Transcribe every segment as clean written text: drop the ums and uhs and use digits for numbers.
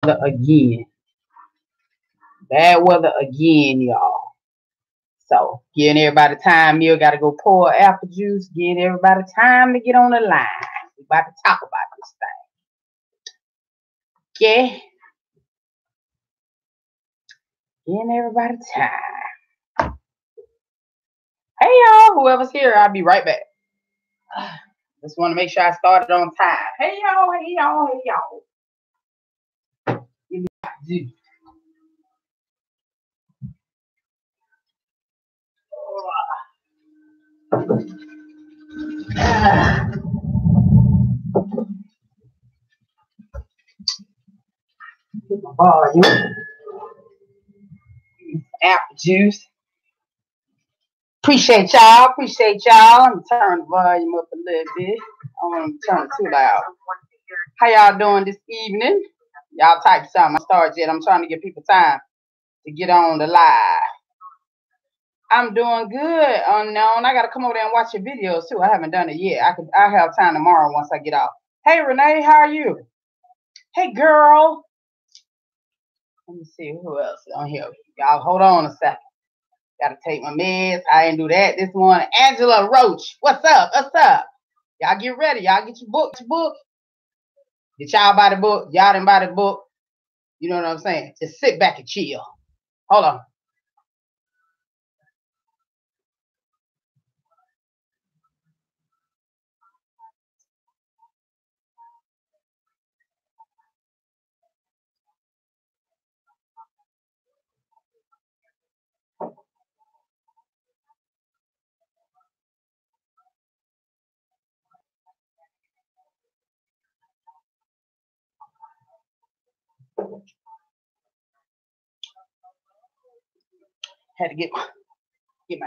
Again. Bad weather again, y'all. So, giving everybody time. You got to go pour apple juice. Giving everybody time to get on the line. We're about to talk about this thing. Okay? Giving everybody time. Hey, y'all. Whoever's here, I'll be right back. Just want to make sure I started on time. Hey, y'all. Hey, y'all. Hey, y'all. Give me apple juice. Get my volume. Apple juice. Appreciate y'all. Appreciate y'all. I'm turn the volume up a little bit. I don't want to turn it too loud. How y'all doing this evening? Y'all type something. I started yet. I'm trying to give people time to get on the live. I'm doing good. Unknown. I gotta come over there and watch your videos too. I haven't done it yet. I'll have time tomorrow once I get off. Hey Renee, how are you? Hey girl. Let me see who else is on here. Y'all hold on a second. Gotta take my meds. I didn't do that this morning. Angela Roach. What's up? What's up? Y'all get ready. Y'all get your book. Did y'all buy the book? Y'all didn't buy the book. You know what I'm saying? Just sit back and chill. Hold on. Had to get my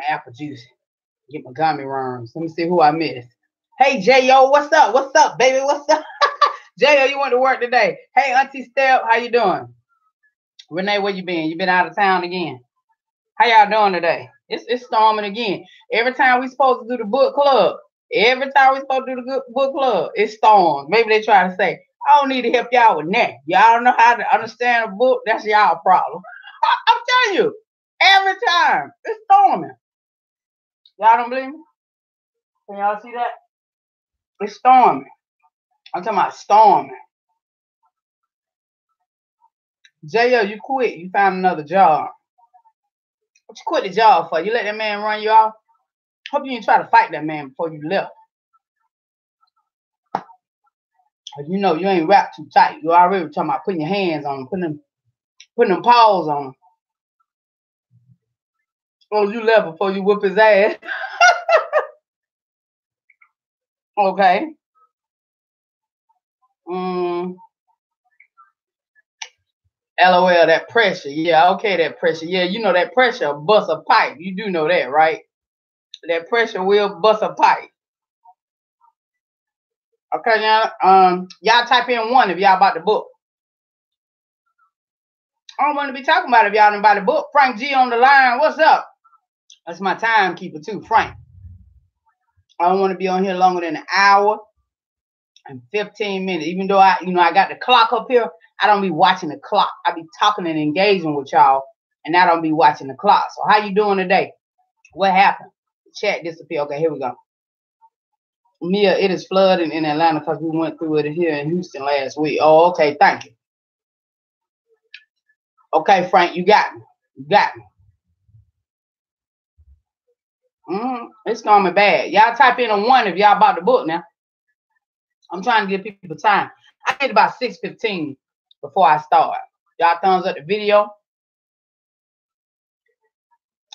apple juice. Get my gummy worms. Let me see who I missed. Hey, J.O., what's up? What's up, baby? What's up? J.O., you went to work today. Hey, Auntie Steph, how you doing? Renee, where you been? You been out of town again? How y'all doing today? It's storming again. Every time we supposed to do the book club, it storms. Maybe they try to say, I don't need to help y'all with that. Y'all don't know how to understand a book. That's y'all problem. I'm telling you, every time it's storming. Y'all don't believe me? Can y'all see that? It's storming. I'm talking about storming. J.O., you quit. You found another job. What you quit the job for? You let that man run you off? Hope you didn't try to fight that man before you left. You know you ain't wrapped too tight. You already talking about putting your hands on him, putting them paws on him. Oh, you left before you whoop his ass. Okay. LOL, that pressure. Yeah, okay, that pressure. Yeah, you know that pressure bust a pipe. You do know that, right? That pressure will bust a pipe. Okay, y'all. Y'all type in 1 if y'all bought the book. I don't want to be talking about it if y'all didn't buy the book. Frank G on the line. What's up? That's my timekeeper too, Frank. I don't want to be on here longer than an hour and 15 minutes. Even though I got the clock up here, I don't be watching the clock. I be talking and engaging with y'all, and I don't be watching the clock. So how you doing today? What happened? The chat disappeared. Okay, here we go. Mia, it is flooding in Atlanta because we went through it here in Houston last week. Oh, okay, thank you. Okay, Frank, you got me. You got me. It's coming bad. Y'all type in a 1 if y'all bought the book now. I'm trying to give people time. I need about 6:15 before I start. Y'all thumbs up the video.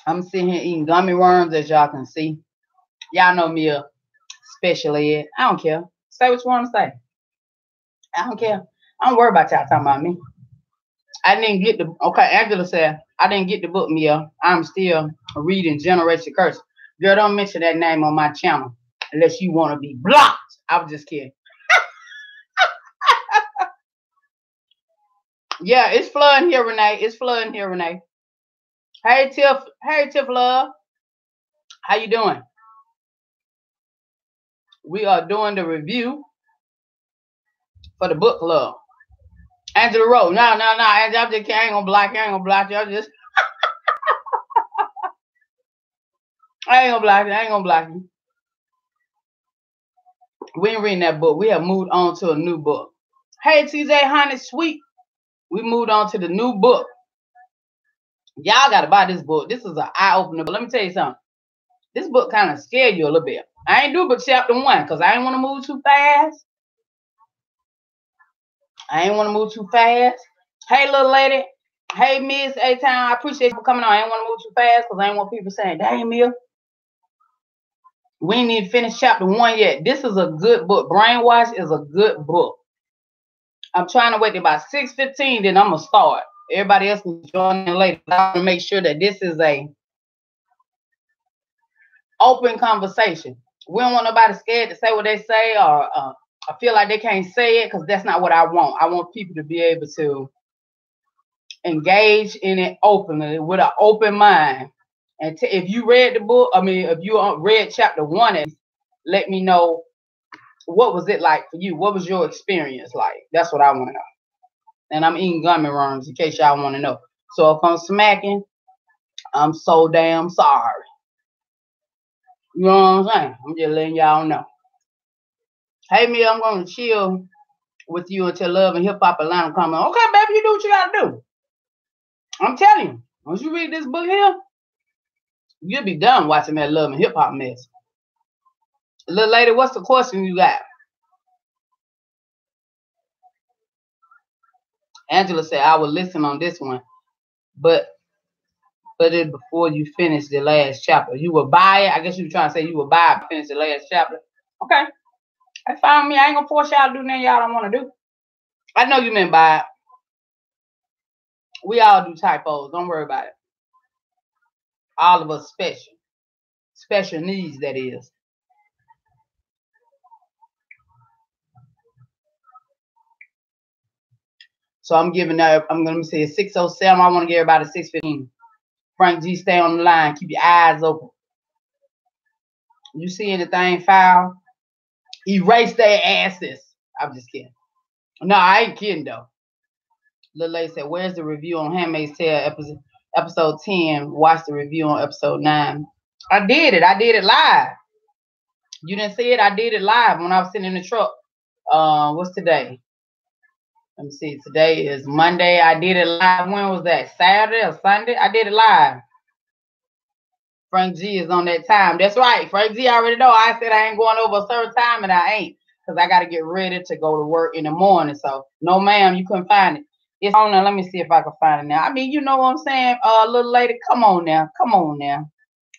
I'm sitting here eating gummy worms, as y'all can see. Y'all know me a special ed. I don't care. Say what you want to say. I don't care. I don't worry about y'all talking about me. I didn't get the, okay, Angela said, I didn't get the book, Mia. I'm still reading Generation Curse. Girl, don't mention that name on my channel unless you want to be blocked. I was just kidding. Yeah, it's flooding here, Renee. It's flooding here, Renee. Hey, Tiff. Hey, Tiff Love. How you doing? We are doing the review for the book club. Angela Rose. No. Angela, I ain't gonna block you. I ain't gonna block you. I ain't gonna block you. I ain't gonna block you. We ain't reading that book. We have moved on to a new book. Hey, TJ Honey Sweet. We moved on to the new book. Y'all gotta buy this book. This is an eye-opener. But let me tell you something. This book kind of scared you a little bit. I ain't do but chapter 1 because I ain't want to move too fast. Hey, little lady. Hey, Miss A-Town. I appreciate you for coming on. I ain't want to move too fast because I ain't want people saying, dang, Mia. We ain't even finished chapter 1 yet. This is a good book. Brainwash is a good book. I'm trying to wait till about 6:15, then I'm going to start. Everybody else can join in later. I want to make sure that this is a open conversation. We don't want nobody scared to say what they say or I feel like they can't say it because that's not what I want. I want people to be able to engage in it openly with an open mind. And if you read the book, if you read chapter 1, let me know what was it like for you. What was your experience like? That's what I want to know. And I'm eating gummy worms in case y'all want to know. So if I'm smacking, I'm so damn sorry. You know what I'm saying? I'm just letting y'all know. Hey, Mia, I'm going to chill with you until Love and Hip Hop Atlanta come on. Okay, baby, you do what you got to do. I'm telling you, once you read this book here, you'll be done watching that Love and Hip Hop mess. Little lady, what's the question you got? Angela said, I will listen on this one, but it before you finish the last chapter. You will buy it. I guess you were trying to say you will buy it, finish the last chapter. Okay. That's fine with me. I ain't going to force y'all to do nothing y'all don't want to do. I know you meant buy it. We all do typos. Don't worry about it. All of us special. Special needs, that is. So I'm giving out, I'm going to say 6:07. I want to get everybody 6:15. Frank G, stay on the line. Keep your eyes open. You see anything foul? Erase their asses. I'm just kidding. No, I ain't kidding, though. Little lady said, where's the review on Handmaid's Tale episode 10? Watch the review on episode 9. I did it. I did it live. You didn't see it? I did it live when I was sitting in the truck. What's today? Let me see. Today is Monday. I did it live. When was that? Saturday or Sunday? I did it live. Frank G is on that time. That's right. Frank G already know. I said I ain't going over a certain time, and I ain't. Because I got to get ready to go to work in the morning. So, no, ma'am, you couldn't find it. It's on there. Let me see if I can find it now. I mean, you know what I'm saying? Little lady, come on now. Come on now.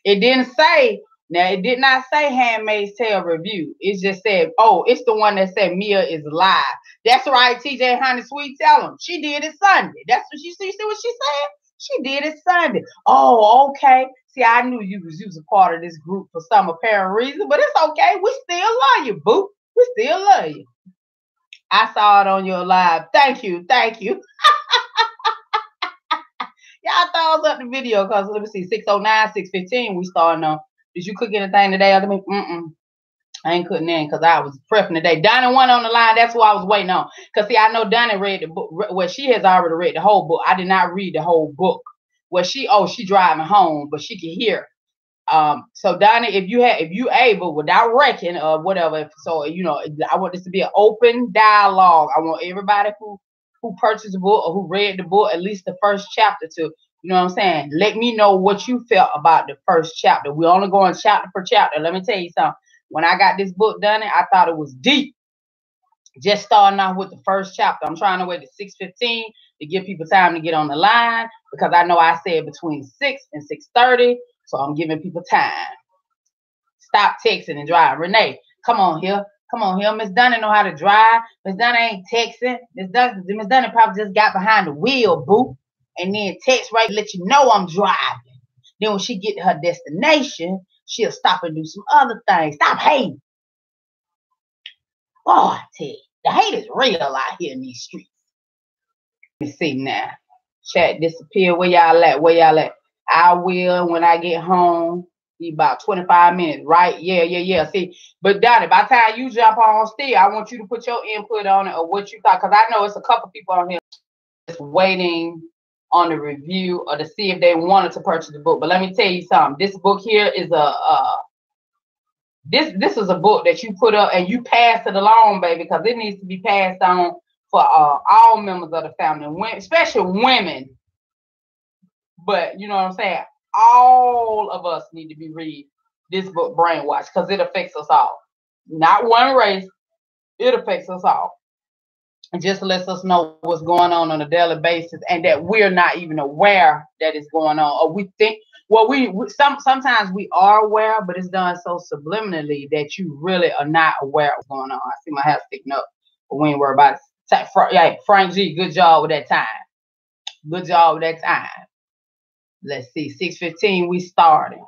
It didn't say. Now, it did not say Handmaid's Tale review. It just said, oh, it's the one that said Mia is live. That's right, TJ Honey Sweet. Tell him. She did it Sunday. That's what she see what she said? She did it Sunday. Oh, okay. See, I knew you was a part of this group for some apparent reason, but it's okay. We still love you, boo. We still love you. I saw it on your live. Thank you. Thank you. Y'all thumbs up the video because let me see, 6:09, 6:15 we starting on. Did you cook anything today? I ain't cooking in because I was prepping today. Donnie went on the line. That's who I was waiting on. Because, see, I know Donnie read the book. Well, she has already read the whole book. I did not read the whole book. Well, she driving home, but she can hear. So, Donnie, if you able, without wrecking or whatever, so, you know, I want this to be an open dialogue. I want everybody who purchased the book or who read the book, at least the first chapter to, you know what I'm saying? Let me know what you felt about the first chapter. We're only going chapter per chapter. Let me tell you something. When I got this book done, I thought it was deep. Just starting off with the first chapter. I'm trying to wait to 6:15 to give people time to get on the line because I know I said between 6 and 6:30. So I'm giving people time. Stop texting and drive. Renee, come on here. Come on here. Miss Dunn know how to drive. Miss Dunn ain't texting. Miss Dunn probably just got behind the wheel, boo. And then text right to let you know I'm driving. Then when she get to her destination, she'll stop and do some other things. Stop hating. Boy, I tell you, the hate is real out here in these streets. Let me see now. Chat disappear. Where y'all at? Where y'all at? I will when I get home. Be about 25 minutes, right? Yeah. See, but Donnie, by the time you jump on still, I want you to put your input on it or what you thought. Because I know it's a couple people on here waiting on the review or to see if they wanted to purchase the book. But let me tell you something. This book here is this is a book that you put up and you pass it along, baby, because it needs to be passed on for all members of the family, especially women. But you know what I'm saying? All of us need to be read this book, Brainwashed, because it affects us all. Not one race, it affects us all. It just lets us know what's going on a daily basis, and that we're not even aware that it's going on. Or we think, well, sometimes we are aware, but it's done so subliminally that you really are not aware of what's going on. I see my hair sticking up, but we ain't worried about it. Yeah, Frank G, good job with that time. Good job with that time. Let's see, 6:15, we started.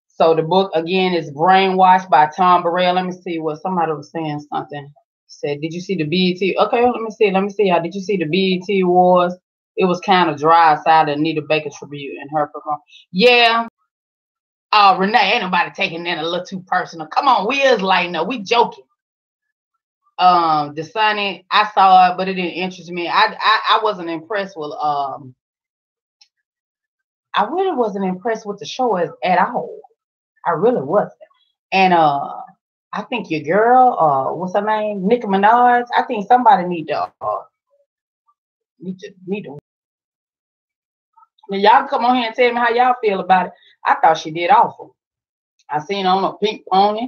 So the book again is Brainwashed by Tom Burrell. Let me see what somebody was saying something. Said, did you see the BET? Okay, let me see. Did you see the BET Awards? It was kind of dry outside of Anita Baker tribute and her performance. Yeah. Renee, ain't nobody taking that a little too personal. Come on, we is lighting up. We joking. The Sunny, I saw it, but it didn't interest me. I wasn't impressed with I really wasn't impressed with the show at all. I really wasn't. And I think your girl, what's her name? Nicki Minaj. I think somebody need to. Now, y'all come on here and tell me how y'all feel about it. I thought she did awful. I seen her on a pink pony,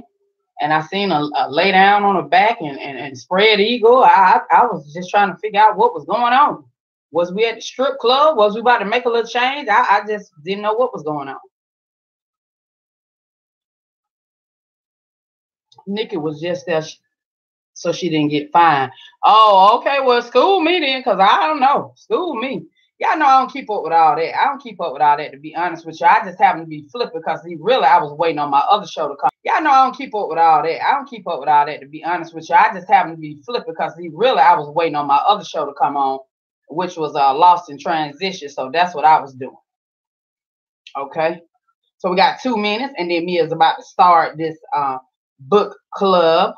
and I seen her lay down on her back and spread eagle. I was just trying to figure out what was going on. Was we at the strip club? Was we about to make a little change? I just didn't know what was going on. Nikki was just there so she didn't get fined. Oh, okay. Well, school me then, because I don't know. School me. Y'all know I don't keep up with all that. I don't keep up with all that, to be honest with you. I just happen to be flipping because I was waiting on my other show to come. Y'all know I don't keep up with all that. I don't keep up with all that, to be honest with you. I just happen to be flipping because I was waiting on my other show to come on, which was Lost in Transition. So that's what I was doing. Okay. So we got 2 minutes, and then Mia's about to start this book club.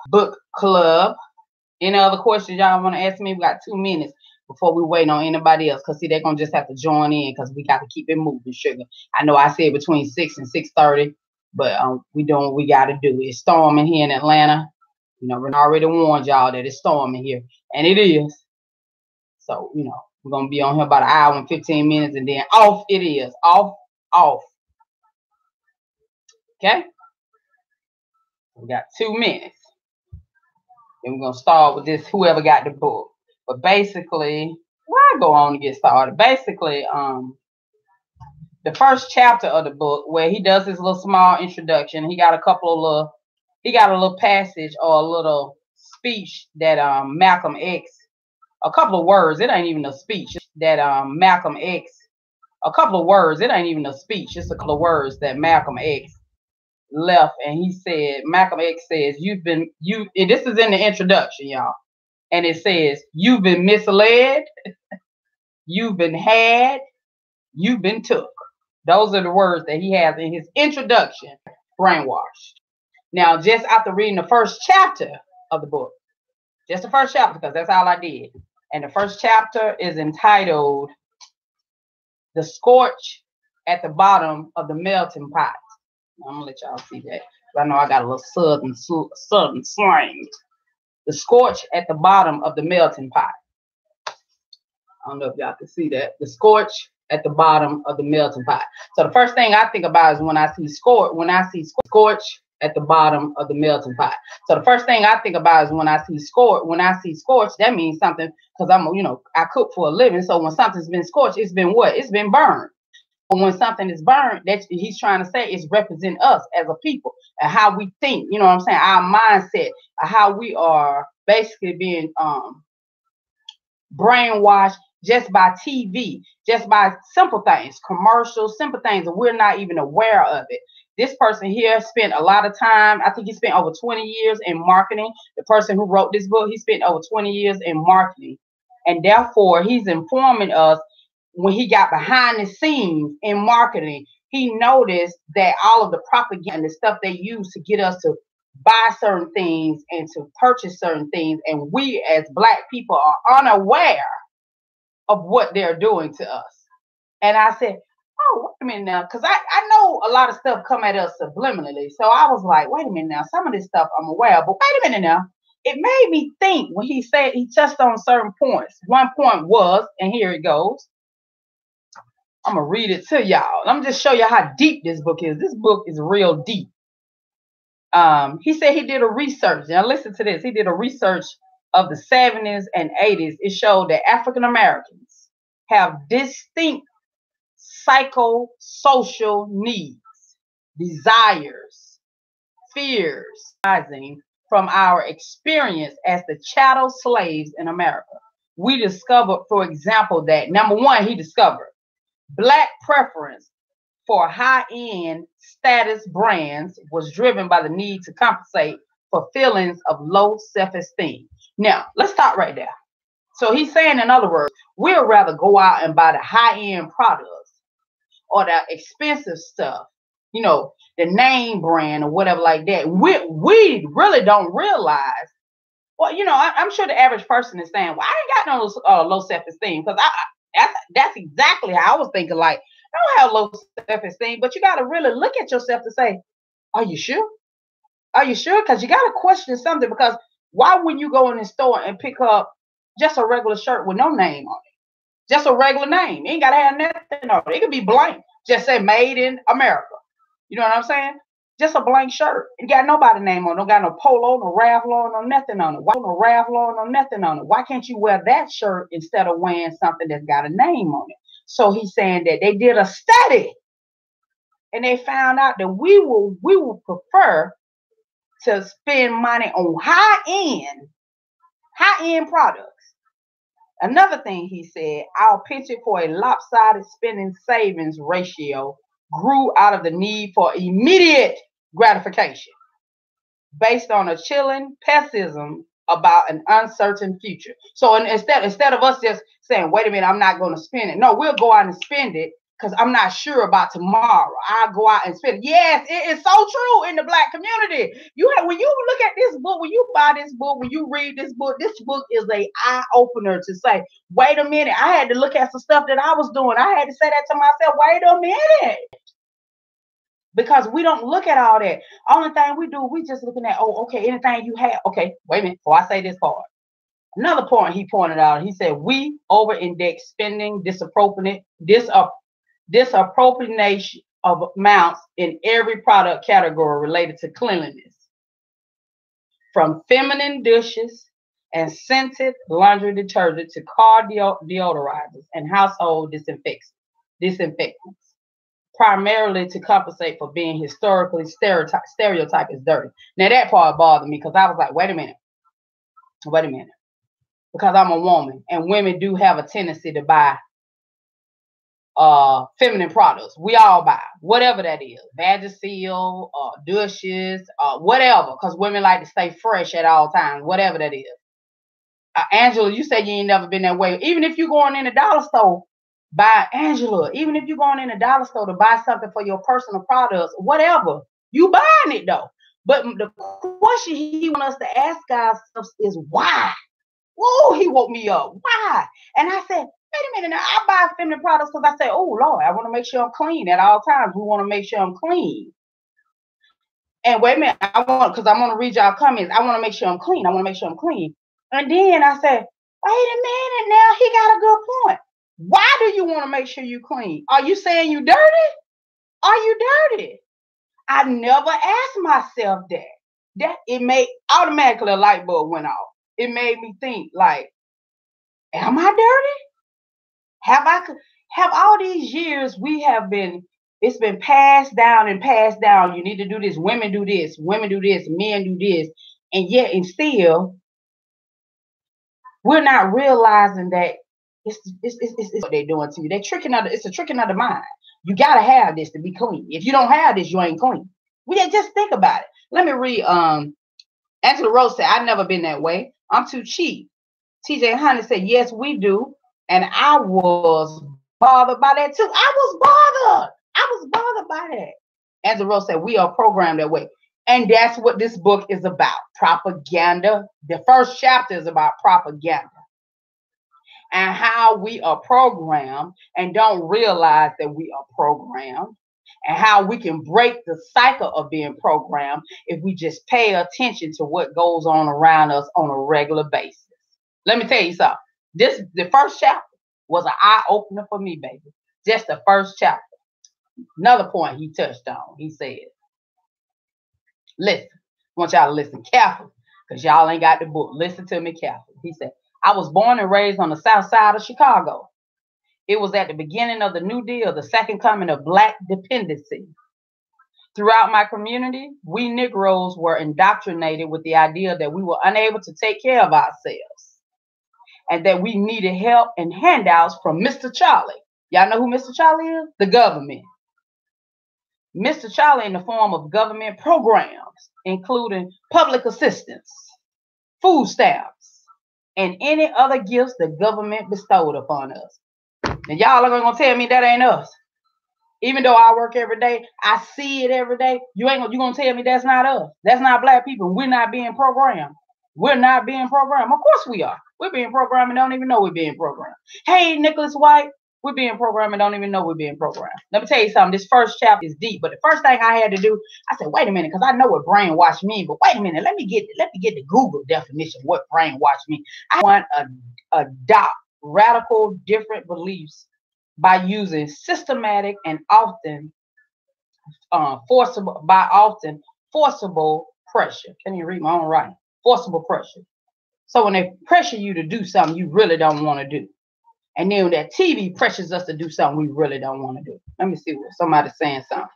Any other questions y'all want to ask me? We got 2 minutes before we wait on anybody else, because see, they're gonna just have to join in because we got to keep it moving, sugar. I know I said between 6 and 6:30, but we doing what we got to do. It's storming here in Atlanta. You know, we already warned y'all that it's storming here, and it is. So you know, we're gonna be on here about 1 hour and 15 minutes, and then off it is. Off. Okay. We got 2 minutes. And we're going to start with this, whoever got the book. But basically, I go on to get started. Basically, the first chapter of the book, where he does his little small introduction, he got a little passage or a little speech that Malcolm X, a couple of words, it ain't even a speech, that Malcolm X, a couple of words, it ain't even a speech, it's a couple of words that Malcolm X left, and he said, Malcolm X says, this is in the introduction, y'all, and it says, you've been misled, you've been had, you've been took. Those are the words that he has in his introduction, Brainwashed. Now, just after reading the first chapter of the book, just the first chapter, because that's all I did, and the first chapter is entitled The Scorch at the Bottom of the Melting Pot. I'm gonna let y'all see that. I know I got a little southern slang. The scorch at the bottom of the melting pot. I don't know if y'all can see that. The scorch at the bottom of the melting pot. So the first thing I think about is when I see scorch at the bottom of the melting pot. So the first thing I think about is when I see scorch, that means something, because I cook for a living. So when something's been scorched, it's been what? It's been burned. When something is burned, that he's trying to say is represent us as a people and how we think, you know what I'm saying? Our mindset, how we are basically being brainwashed just by TV, just by simple things, commercials, simple things, and we're not even aware of it. This person here spent a lot of time, I think he spent over 20 years in marketing. The person who wrote this book, he spent over 20 years in marketing. And therefore, he's informing us. When he got behind the scenes in marketing, he noticed that all of the propaganda, the stuff they use to get us to buy certain things and to purchase certain things, and we as Black people are unaware of what they're doing to us. And I said, oh, wait a minute now, because I know a lot of stuff come at us subliminally. So I was like, wait a minute now, some of this stuff I'm aware of, but wait a minute now. It made me think when he said he touched on certain points. One point was, and here it goes. I'm going to read it to y'all. I'm just show you how deep this book is. This book is real deep. He said he did a research. Now listen to this. He did a research of the 70s and 80s. It showed that African Americans have distinct psychosocial needs, desires, fears arising from our experience as the chattel slaves in America. We discovered, for example, that number one, he discovered Black preference for high-end status brands was driven by the need to compensate for feelings of low self-esteem. Now, let's stop right there. So he's saying, in other words, we'd rather go out and buy the high-end products or the expensive stuff, you know, the name brand or whatever like that. We really don't realize, well, you know, I'm sure the average person is saying, well, I ain't got no low self-esteem, because that's exactly how I was thinking. Like, I don't have low self-esteem, but you got to really look at yourself to say, are you sure? Are you sure? Because you got to question something, because why wouldn't you go in the store and pick up just a regular shirt with no name on it? Just a regular name. You ain't got to have nothing on it. It could be blank. Just say made in America. You know what I'm saying? Just a blank shirt. It got nobody's name on it. Don't got no polo, no Ralph Lauren, no nothing on it. Why no Ralph Lauren, no nothing on it? Why can't you wear that shirt instead of wearing something that's got a name on it? So he's saying that they did a study and they found out that we will prefer to spend money on high-end products. Another thing he said, our penchant for a lopsided spending savings ratio grew out of the need for immediate gratification based on a chilling pessimism about an uncertain future. So instead of us just saying, wait a minute, I'm not going to spend it. No, we'll go out and spend it because I'm not sure about tomorrow. I'll go out and spend it. Yes, it is so true in the Black community. When you look at this book, when you buy this book, when you read this book is a eye opener to say, wait a minute, I had to look at some stuff that I was doing. I had to say that to myself, wait a minute. Because we don't look at all that. Only thing we do, we just looking at, oh, okay, anything you have. Okay, wait a minute, before I say this part. Another point he pointed out, he said, we over-index spending disappropriation of amounts in every product category related to cleanliness. From feminine dishes and scented laundry detergent to car deodorizers and household disinfectants. Primarily to compensate for being historically stereotyped as dirty. Now that part bothered me because I was like, wait a minute. Because I'm a woman and women do have a tendency to buy feminine products. We all buy whatever that is, Vagisil, douches, whatever, because women like to stay fresh at all times, whatever that is. Angela, you said you ain't never been that way. Even if you're going in a dollar store, even if you're going in a dollar store to buy something for your personal products, whatever, you buying it though. But the question he wants us to ask ourselves is why? Whoa, he woke me up. Why? And I said, wait a minute, now I buy feminine products because I say, oh Lord, I want to make sure I'm clean at all times. We want to make sure I'm clean. And wait a minute, because I want to read y'all comments. I want to make sure I'm clean. And then I said, wait a minute, now he got a good point. Why do you want to make sure you clean? Are you saying you dirty? Are you dirty? I never asked myself that. That it made automatically a light bulb went off. It made me think like, am I dirty? Have all these years it's been passed down and passed down. You need to do this. Women do this, men do this. And yet and still, we're not realizing that it's what they're doing to you. It's a tricking of the mind. You got to have this to be clean. If you don't have this, you ain't clean. Just think about it. Let me read. Angela Rose said, I've never been that way. I'm too cheap. TJ Hunter said, yes, we do. And I was bothered by that too. I was bothered by that. Angela Rose said, we are programmed that way. And that's what this book is about. Propaganda. The first chapter is about propaganda. and how we are programmed and don't realize that we are programmed, and how we can break the cycle of being programmed if we just pay attention to what goes on around us on a regular basis. Let me tell you something. The first chapter was an eye-opener for me, baby. Just the first chapter. Another point he touched on, he said, listen, I want y'all to listen carefully, because y'all ain't got the book. Listen to me carefully. He said, I was born and raised on the south side of Chicago. It was at the beginning of the New Deal, the second coming of Black dependency. Throughout my community, we Negroes were indoctrinated with the idea that we were unable to take care of ourselves and that we needed help and handouts from Mr. Charlie. Y'all know who Mr. Charlie is? The government. Mr. Charlie in the form of government programs, including public assistance, food stamps, and any other gifts the government bestowed upon us. And y'all are going to tell me that ain't us. Even though I work every day, I see it every day. You going to tell me that's not us. That's not Black people. We're not being programmed. We're not being programmed. Of course we are. We're being programmed and don't even know we're being programmed. Hey, Nicholas White, we're being programmed and don't even know we're being programmed. Let me tell you something. This first chapter is deep, but the first thing I had to do, I said, wait a minute, because I know what brainwash means, but wait a minute, let me get the Google definition of what brainwash means. I want to adopt radical different beliefs by using systematic and often forcible pressure. Can you read my own writing? Forcible pressure. So when they pressure you to do something you really don't want to do, and then that TV pressures us to do something we really don't want to do. Let me see what somebody's saying something.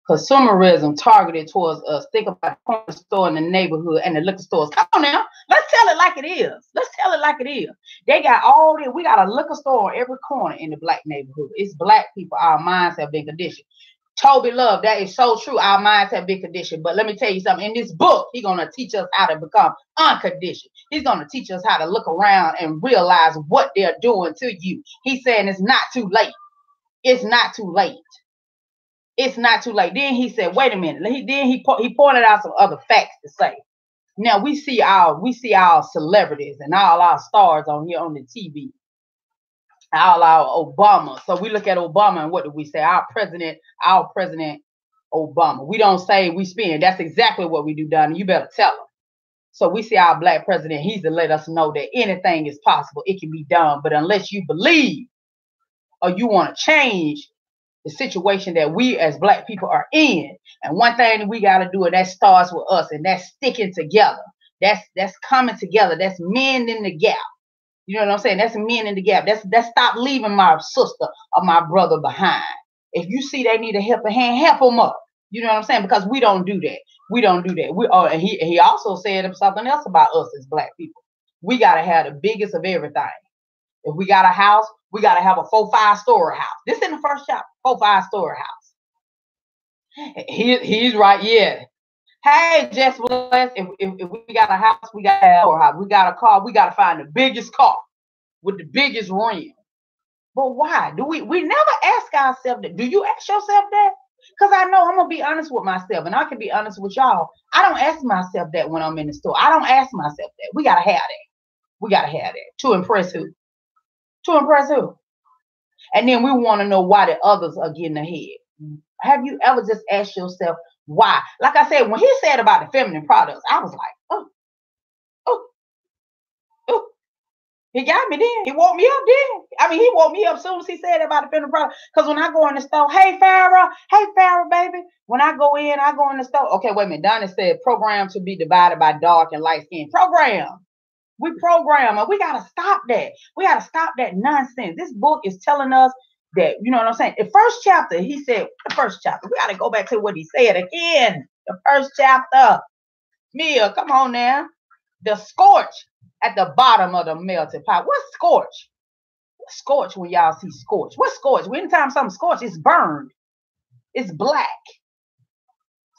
Consumerism targeted towards us. Think about the corner store in the neighborhood and the liquor stores. Come on now. Let's tell it like it is. Let's tell it like it is. They got all this. We got a liquor store on every corner in the Black neighborhood. It's Black people. Our minds have been conditioned. Toby Love, that is so true. Our minds have been conditioned. But let me tell you something. In this book, he's going to teach us how to become unconditioned. He's going to teach us how to look around and realize what they're doing to you. He's saying it's not too late. It's not too late. It's not too late. Then he said, wait a minute. He pointed out some other facts to say. Now we see our celebrities and all our stars on here on the TV. All our Obama. So we look at Obama and what do we say? Our president Obama. We don't say we spin. That's exactly what we do, Donnie. You better tell them. So we see our Black president. He's to let us know that anything is possible. It can be done. But unless you believe or you want to change the situation that we as Black people are in, and one thing that we got to do, and that starts with us, and that's sticking together. That's coming together. That's mending the gap. You know what I'm saying? That's men in the gap. That's stop leaving my sister or my brother behind. If you see they need a helping hand, help them up. You know what I'm saying? Because we don't do that. We don't do that. And he also said something else about us as Black people. We gotta have the biggest of everything. If we got a house, we gotta have a 4-5 story house. This in the first chapter, 4-5 story house. He's right, yeah. Hey, Jess Bless, if we got a house, we got a house. We got a car, we got to find the biggest car with the biggest rim. But why? We never ask ourselves that. Do you ask yourself that? Because I know I'm going to be honest with myself, and I can be honest with y'all. I don't ask myself that when I'm in the store. I don't ask myself that. We got to have that. We got to have that. To impress who? To impress who? And then we want to know why the others are getting ahead. Have you ever just asked yourself, why? Like I said, when he said about the feminine products, I was like, oh. He got me then. He woke me up then. I mean, he woke me up as soon as he said about the feminine products. Because when I go in the store, hey, Farrah, baby. When I go in the store. Okay, wait a minute. Donna said program to be divided by dark and light skin. Program. We program, and we got to stop that. We got to stop that nonsense. This book is telling us that, you know what I'm saying? The first chapter, he said, we got to go back to what he said again. The first chapter. Mia, come on now. The scorch at the bottom of the melting pot. What's scorch? What's scorch when y'all see scorch? What's scorch? Anytime something scorch, it's burned. It's black.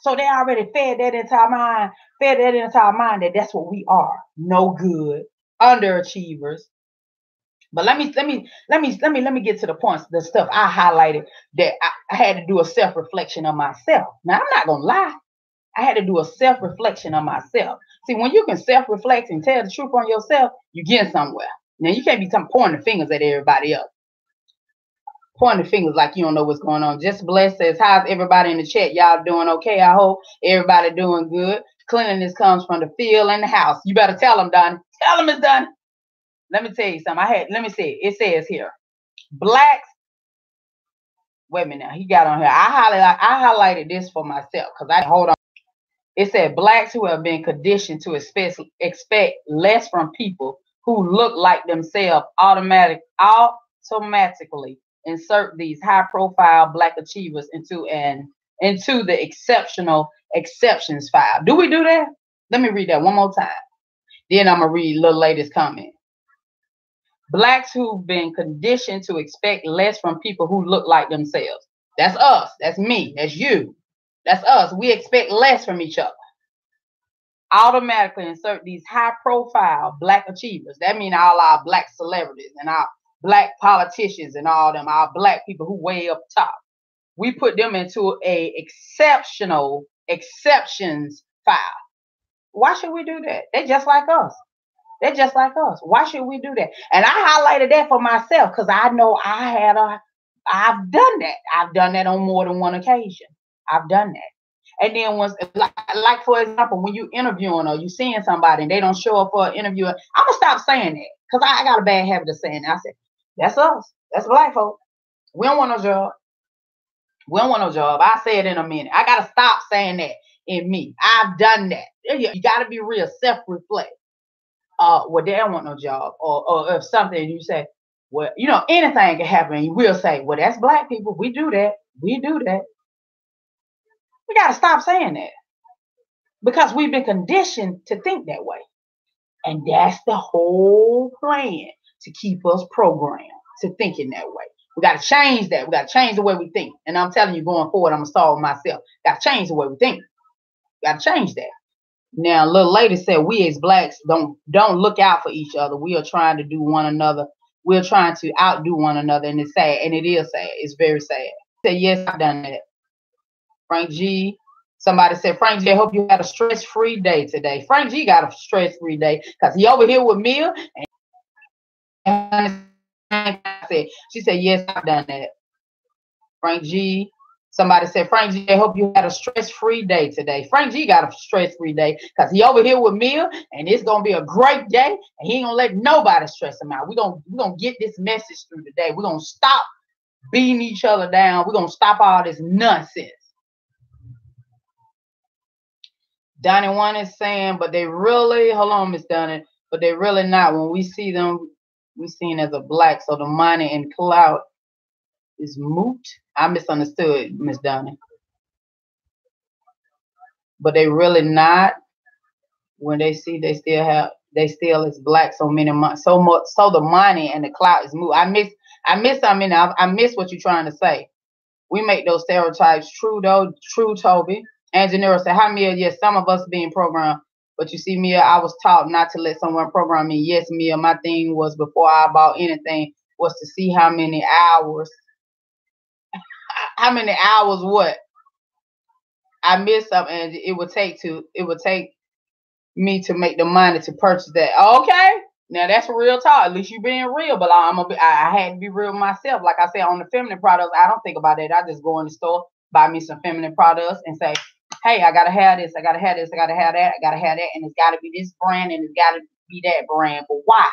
So they already fed that into our mind that that's what we are. No good. Underachievers. But let me get to the points, the stuff I highlighted that I had to do a self-reflection of myself. Now, I'm not going to lie. I had to do a self-reflection of myself. See, when you can self-reflect and tell the truth on yourself, you get somewhere. Now, you can't be pointing fingers at everybody else. Pointing fingers like you don't know what's going on. Just Bless says, how's everybody in the chat? Y'all doing okay? I hope everybody doing good. Cleanliness comes from the field and the house. You better tell them, Donnie. Tell them it's done. Let me tell you something. Let me see. It says here, blacks. Wait a minute. Now, he got on here. I highlighted this for myself because hold on. It said blacks who have been conditioned to expect less from people who look like themselves automatically insert these high-profile black achievers into the exceptional exceptions file. Do we do that? Let me read that one more time. Then I'm gonna read little lady's comment. Blacks who've been conditioned to expect less from people who look like themselves. That's us. That's me. That's you. That's us. We expect less from each other. Automatically insert these high-profile black achievers. That means all our black celebrities and our black politicians and all them, our black people who way up top. We put them into a exceptional exceptions file. Why should we do that? They're just like us. They're just like us. Why should we do that? And I highlighted that for myself because I know I've done that. I've done that on more than one occasion. I've done that. And then once, like for example, when you interviewing or you seeing somebody and they don't show up for an interview, I'm gonna stop saying that because I got a bad habit of saying that. I said, that's us. That's black folk. We don't want no job. We don't want no job. I'll say it in a minute. I gotta stop saying that in me. I've done that. You gotta be real, self-reflect. Well, they don't want no job, or if something you say, well, you know, anything can happen. You will say, well, that's black people. We do that. We do that. We got to stop saying that because we've been conditioned to think that way. And that's the whole plan, to keep us programmed to thinking that way. We got to change that. We got to change the way we think. And I'm telling you, going forward, I'm going to solve myself. Got to change the way we think. Got to change that. Now, little lady said, we as blacks don't look out for each other. We are trying to do one another. We're trying to outdo one another. And it's sad. And it is sad. It's very sad. Said, yes, I've done that. Frank G. Somebody said, Frank G, I hope you had a stress-free day today. Frank G got a stress-free day because he over here with Mia. And she said, yes, I've done that. Frank G. Somebody said, Frank G, I hope you had a stress-free day today. Frank G got a stress-free day because he over here with Mia, and it's going to be a great day, and he ain't going to let nobody stress him out. We're gonna get this message through today. We're going to stop beating each other down. We're going to stop all this nonsense. Donnie One is saying, but they really, hold on, Miss Donnie, but they really not. When we see them, we seen as a black, so the money and clout is moot. I misunderstood, Miss Donnie. But they really not. When they see they still is black so many months, so the money and the clout is moot. I miss what you're trying to say. We make those stereotypes true though, true, Toby. Engineer said, hi Mia, yes, some of us being programmed. But you see, Mia, I was taught not to let someone program me. Yes, Mia, my thing was before I bought anything was to see how many hours what I missed something, and it would take me to make the money to purchase that. Okay, now that's real talk. At least you being real. But I had to be real myself. Like I said, on the feminine products, I don't think about that. I just go in the store, buy me some feminine products, and say, hey, I gotta have this, I gotta have this, I gotta have that, I gotta have that, and it's gotta be this brand and it's gotta be that brand. But why?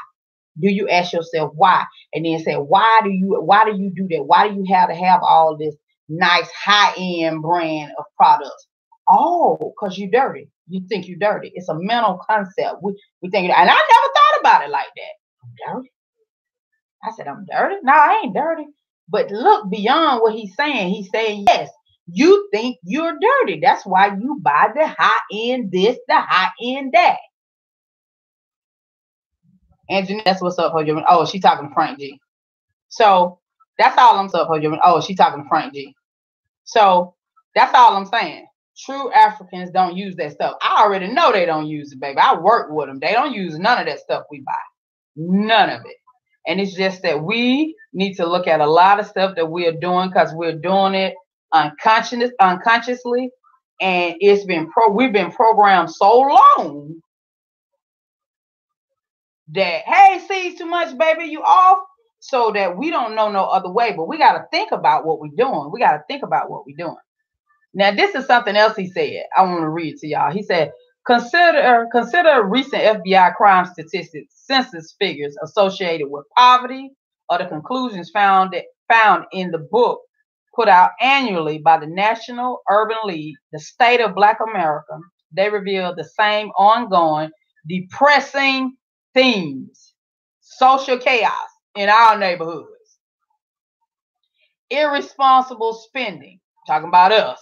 Do you ask yourself why? And then say, why do you do that? Why do you have to have all this nice high-end brand of products? Oh, because you're dirty. You think you're dirty. It's a mental concept. We think, and I never thought about it like that. I'm dirty. I said, I'm dirty? No, I ain't dirty. But look beyond what he's saying. He's saying, yes, you think you're dirty. That's why you buy the high-end this, the high-end that. And that's what's up, Hojo. Oh, she's talking to Frank G. So that's all I'm saying, Hojo. Oh, she's talking to Frank G. So that's all I'm saying. True Africans don't use that stuff. I already know they don't use it, baby. I work with them. They don't use none of that stuff we buy. None of it. And it's just that we need to look at a lot of stuff that we are doing because we're doing it unconsciously. And we've been programmed so long that, hey, sees too much, baby, you off, so that we don't know no other way. But we got to think about what we're doing. We got to think about what we're doing. Now, this is something else he said. I want to read to y'all. He said, consider recent FBI crime statistics, census figures associated with poverty, or the conclusions found in the book put out annually by the National Urban League, The State of Black America. They reveal the same ongoing, depressing themes: social chaos in our neighborhoods, irresponsible spending, talking about us,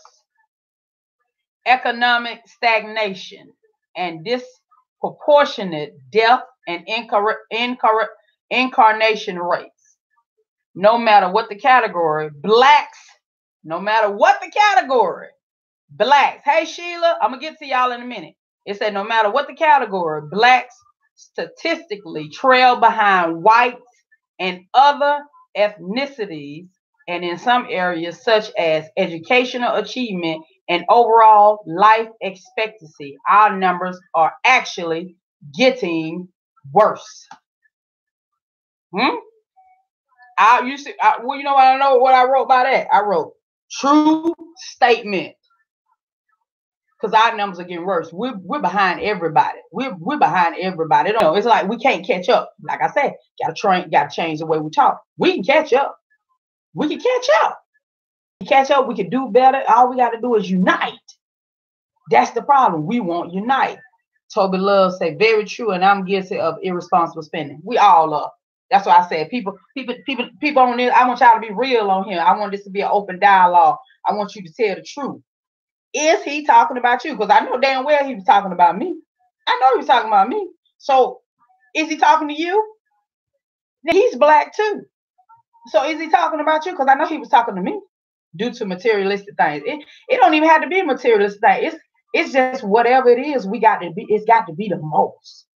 economic stagnation, and disproportionate death and incarnation rates. No matter what the category, blacks, no matter what the category, blacks. Hey, Sheila, I'm going to get to y'all in a minute. It said no matter what the category, blacks statistically trail behind whites and other ethnicities, and in some areas such as educational achievement and overall life expectancy, our numbers are actually getting worse. Well, you know what I know what I wrote by that? I wrote true statement. Because our numbers are getting worse. We're behind everybody. We're behind everybody. It's like we can't catch up. Like I said, gotta change the way we talk. We can catch up. We can catch up. We can catch up. We can do better. All we got to do is unite. That's the problem. We won't unite. Toby Love said, very true, and I'm guilty of irresponsible spending. We all are. That's why I said people on this. I want y'all to be real on here. I want this to be an open dialogue. I want you to tell the truth. Is he talking about you? Because I know damn well he was talking about me. I know he was talking about me. So is he talking to you? He's black too. So is he talking about you? Because I know he was talking to me due to materialistic things. It don't even have to be a materialistic thing. It's just whatever it is, it's got to be the most.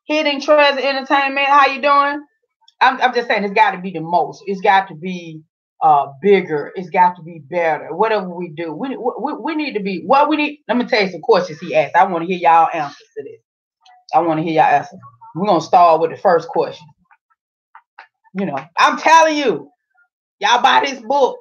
Hidden Treasure Entertainment, how you doing? I'm just saying it's got to be the most. It's got to be bigger. It's got to be better. Whatever we do, we need to be. What we need. Let me tell you some questions he asked. I want to hear y'all answers to this. I want to hear y'all answers. We're gonna start with the first question. I'm telling you, y'all buy this book.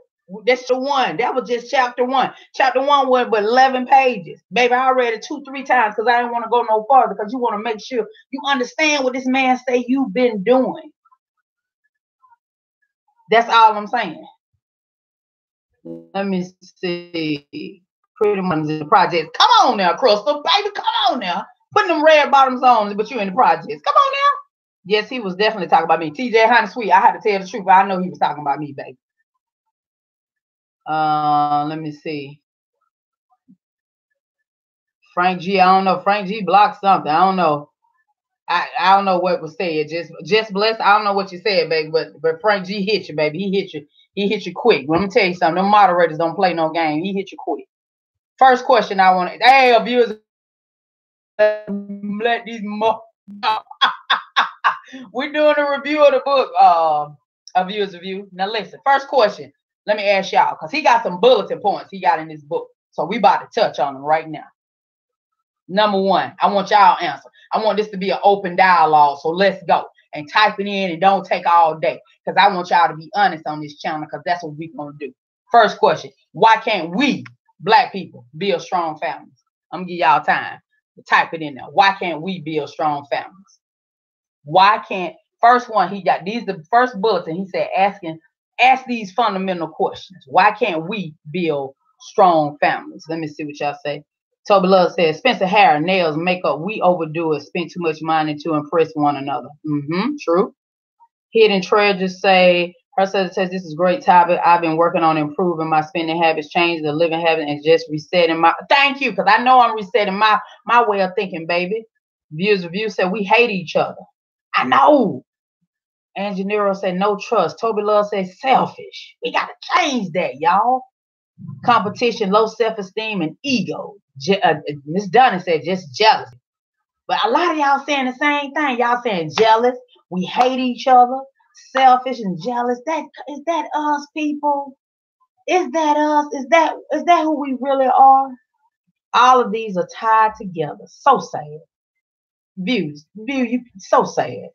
That's the one. That was just chapter 1. Chapter 1 was but 11 pages. Baby, I read it 2-3 times because I didn't want to go no further, because you want to make sure you understand what this man say you've been doing. That's all I'm saying. Let me see. Pretty much in the project. Come on now, Crystal, baby. Come on now. Putting them red bottoms on, but you in the projects. Come on now. Yes, he was definitely talking about me. TJ Honey Sweet, I had to tell the truth, but I know he was talking about me, baby. Let me see. Frank G, I don't know. Frank G blocked something. I don't know. I don't know what was said. Just blessed. I don't know what you said, baby, but Frank G hit you, baby. He hit you. He hit you quick. Let me tell you something. Them moderators don't play no game. He hit you quick. First question I want to. Hey, viewers, let these we're doing a review of the book. A viewer's review. Now listen. First question. Let me ask y'all, because he got some bulletin points he got in this book. So we about to touch on them right now. Number 1, I want y'all answer. I want this to be an open dialogue. So let's go and type it in, and don't take all day, because I want y'all to be honest on this channel, because that's what we're going to do. First question. Why can't we, black people, build strong families? I'm going to give y'all time to type it in there. Why can't we build strong families? Why can't, first one, he got these, the first bulletin, he said, ask these fundamental questions. Why can't we build strong families? Let me see what y'all say. Toby Love says, Spencer hair, nails, makeup, we overdo it, spend too much money to impress one another. True. Hidden Treasures say, her sister says, this is a great topic. I've been working on improving my spending habits, changing the living habit, and just resetting my, thank you, because I know I'm resetting my way of thinking, baby. Views Review said, we hate each other. I know. Angie Nero said, no trust. Toby Love says, selfish. We got to change that, y'all. Competition, low self-esteem, and ego. Miss Dunn said just jealousy. But a lot of y'all saying the same thing. Y'all saying jealous. We hate each other. Selfish and jealous. Is that us, people? Is that us? Is that who we really are? All of these are tied together. So sad. View, you so sad.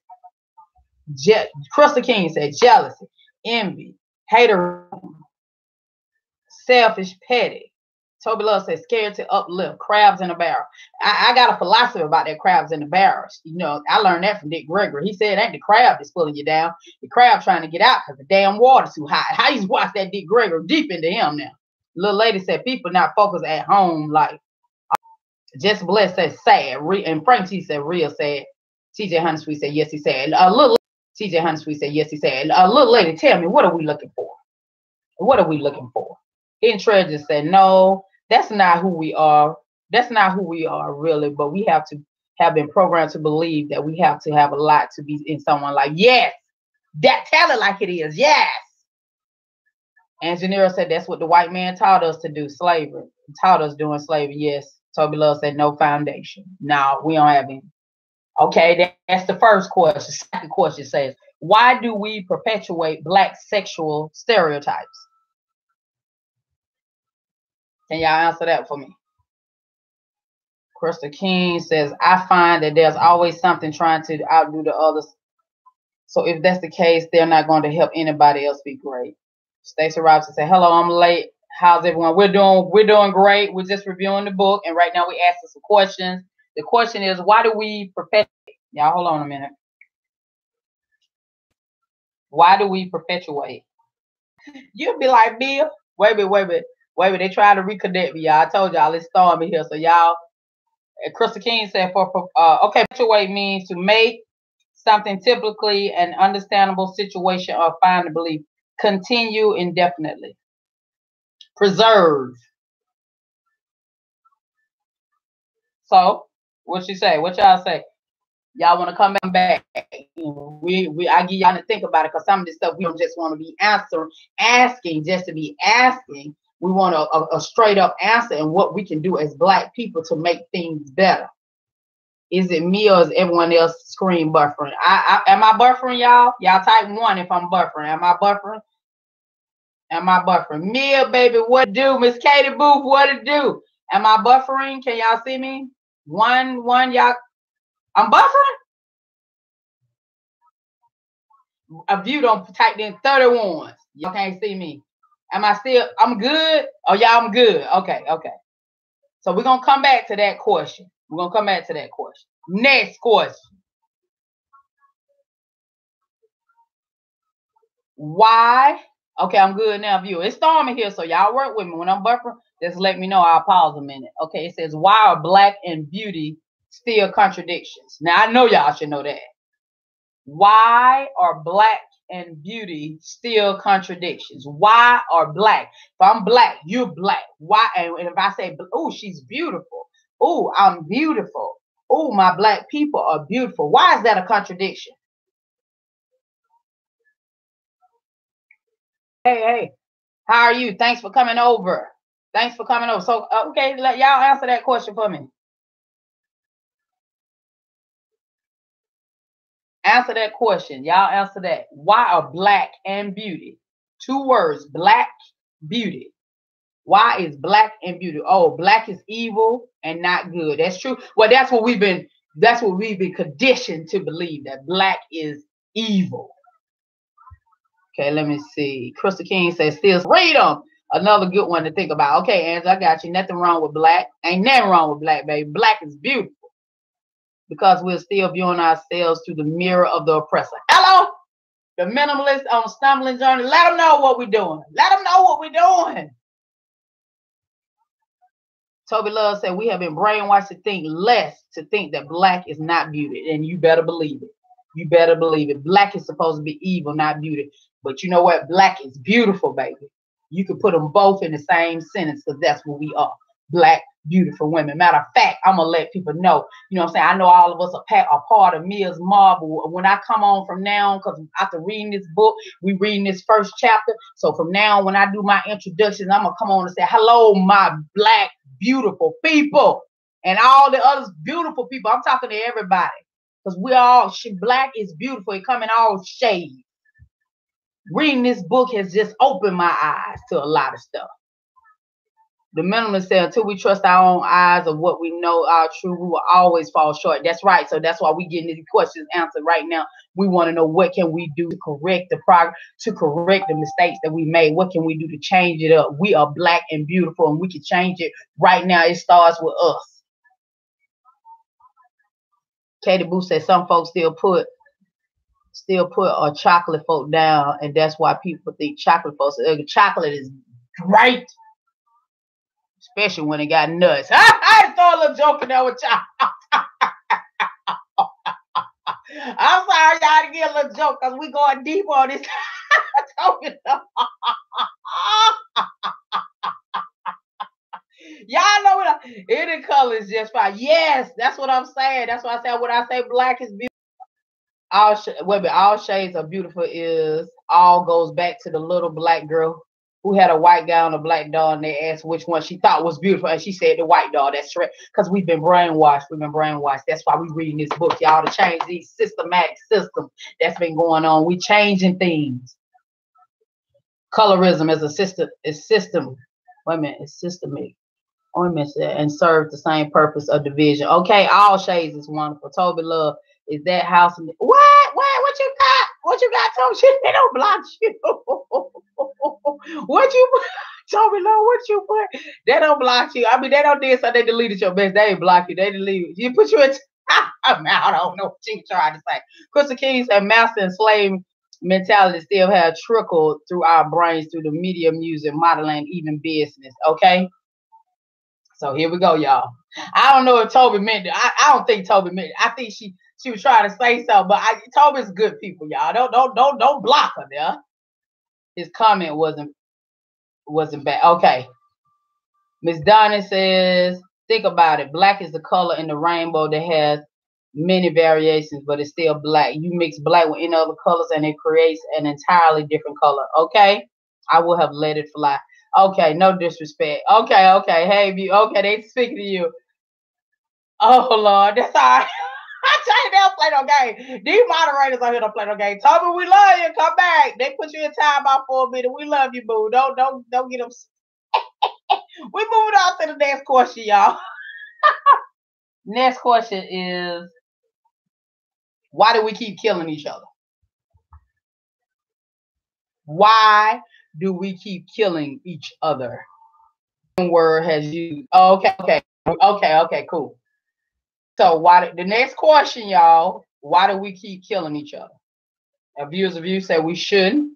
Crystal King said jealousy, envy, hater, selfish, petty. Toby Love said scared to uplift, crabs in a barrel. I got a philosophy about that crabs in the barrels. You know, I learned that from Dick Gregory. He said it ain't the crab that's pulling you down. The crab trying to get out because the damn water's too hot. How you watch that Dick Gregory deep into him now? Little lady said people not focused at home like just blessed said sad. And Frank T said real sad. TJ Huntsweet said yes, he said. TJ Huntsweet said yes, he said. Little lady, tell me, what are we looking for? What are we looking for? Hidden Treasure said no. That's not who we are. That's not who we are, really. But we have to have been programmed to believe that we have to have a lot to be in someone like, yes, that tell it like it is. Yes. Engineer said that's what the white man taught us to do, slavery. Taught us doing slavery. Yes. Toby Love said no foundation. No, we don't have any. Okay, that's the first question. Second question says, why do we perpetuate black sexual stereotypes? Can y'all answer that for me? Crystal King says, I find that there's always something trying to outdo the others. So if that's the case, they're not going to help anybody else be great. Stacey Robinson said, hello, I'm late. How's everyone? We're doing great. We're just reviewing the book. And right now we're asking some questions. The question is, why do we perpetuate? Y'all hold on a minute. Why do we perpetuate? You'll be like, Bill, wait a minute. They trying to reconnect me, y'all. I told y'all it's stormy here. So y'all, Crystal King said, okay, perpetuate means to make something typically an understandable situation or find a belief. Continue indefinitely. Preserve. So, what you say? What y'all say? Y'all want to come back? I give y'all to think about it, because some of this stuff we don't just want to be asking just to be asking. We want a straight up answer and what we can do as black people to make things better. Is it me or is everyone else screen buffering? Am I buffering, y'all? Y'all type 1 if I'm buffering. Am I buffering? Am I buffering? Mia, baby, what it do? Miss Katie Booth, what it do? Am I buffering? Can y'all see me? One, y'all. I'm buffering? A view don't type in 31. Y'all can't see me. Am I still? I'm good? Oh, y'all, I'm good. Okay. So we're going to come back to that question. Next question. Why? Okay, I'm good now, view. It's stormy here, so y'all work with me. When I'm buffering, just let me know. I'll pause a minute. Okay, it says, why are black and beauty still contradictions? Now, I know y'all should know that. Why are black and beauty still contradictions? Why are black? If I'm black, you're black. Why? And if I say, oh, she's beautiful. Oh, I'm beautiful. Oh, my black people are beautiful. Why is that a contradiction? Hey, how are you? Thanks for coming over. So, okay, let y'all answer that question for me. Answer that question. Y'all answer that. Why are black and beauty? 2 words, black, beauty. Why is black and beauty? Oh, black is evil and not good. That's true. Well, that's what we've been conditioned to believe, that black is evil. Okay, let me see. Crystal King says, still freedom. Another good one to think about. Okay, Angela, I got you. Nothing wrong with black. Ain't nothing wrong with black, baby. Black is beautiful because we're still viewing ourselves through the mirror of the oppressor. Hello? The minimalist on stumbling journey. Let them know what we're doing. Toby Love said, we have been brainwashed to think that black is not beauty. And you better believe it. Black is supposed to be evil, not beauty. But you know what? Black is beautiful, baby. You can put them both in the same sentence, because that's what we are. Black, beautiful women. Matter of fact, I'm going to let people know. You know what I'm saying? I know all of us are part of Mia's Marvel. When I come on from now on, because after reading this book, we reading this first chapter. So from now on, when I do my introductions, I'm going to come on and say, hello, my black, beautiful people. And all the other beautiful people. I'm talking to everybody. Because black is beautiful. It come in all shades. Reading this book has just opened my eyes to a lot of stuff. The minimalist said, until we trust our own eyes of what we know are true, we will always fall short. That's right. So that's why we getting these questions answered right now. We want to know, what can we do to correct the progress, to correct the mistakes that we made? What can we do to change it up? We are black and beautiful, and we can change it right now. It starts with us. Katie Boo said some folks still put a chocolate folk down, and that's why people think chocolate folks are ugly. Chocolate is great. Especially when it got nuts. I throw a little joke in there with y'all. I'm sorry, y'all, to get a little joke, because we going deep on this. Y'all know what any color is just fine. Yes, that's what I'm saying. That's why I said when I say black is beautiful. All shades of beautiful is all goes back to the little black girl who had a white guy on a black doll, and they asked which one she thought was beautiful, and she said the white doll. That's right, because we've been brainwashed. That's why we're reading this book, y'all, to change these systematic systems that's been going on. We changing things. Colorism is a system. It's system. Wait a minute, it's systemic. And serves the same purpose of division. Okay, all shades is wonderful. Toby Love, is that house? What you got? What you got, Toby? They don't block you. What you put? Toby Love, what you put? They don't block you. I mean, they don't do so they deleted your best. They ain't block you. They deleted you. Put you in. I don't know what you trying to say. Crystal King said master and slave mentality still have trickled through our brains through the media, music, modeling, even business. Okay. So here we go, y'all. I don't know if Toby meant it. I don't think Toby meant it. I think she was trying to say something, but Toby's good people, y'all. Don't block her there. His comment wasn't bad. Okay. Miss Donna says, think about it. Black is the color in the rainbow that has many variations, but it's still black. You mix black with any other colors and it creates an entirely different color. Okay. I will have let it fly. Okay, no disrespect. Okay. Hey, okay, they speaking to you. Oh, Lord, that's all right. I tell you, they don't play no game. These moderators out here don't play no game. Toby, we love you. Come back. They put you in time out for a minute. We love you, boo. Don't get them. We moving on to the next question, y'all. Next question is, why do we keep killing each other? Why do we keep killing each other? Word has used. Oh, okay, cool. So the next question, y'all, why do we keep killing each other? Viewers of you say we shouldn't.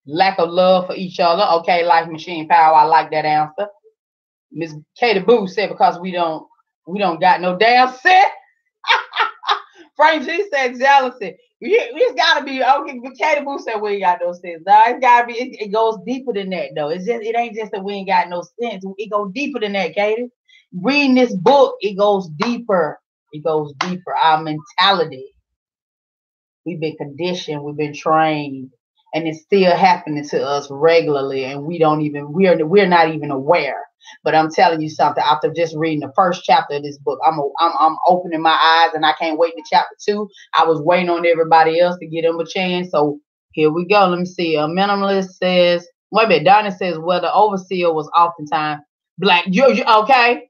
Lack of love for each other. Okay, Life Machine Power, I like that answer. Miss Katie Boo said because we don't got no damn sense. Frank G said jealousy. It's gotta be okay. Katie Boo said we ain't got no sense. No, it's gotta be. It goes deeper than that, though. It ain't just that we ain't got no sense. It goes deeper than that, Katie. Reading this book, it goes deeper. It goes deeper. Our mentality. We've been conditioned. We've been trained, and it's still happening to us regularly, and we're not even aware. But I'm telling you something. After just reading the first chapter of this book, I'm opening my eyes, and I can't wait to chapter 2. I was waiting on everybody else to give them a chance. So here we go. Let me see. A minimalist says, wait a minute. Donna says, well, the overseer was oftentimes black. Okay.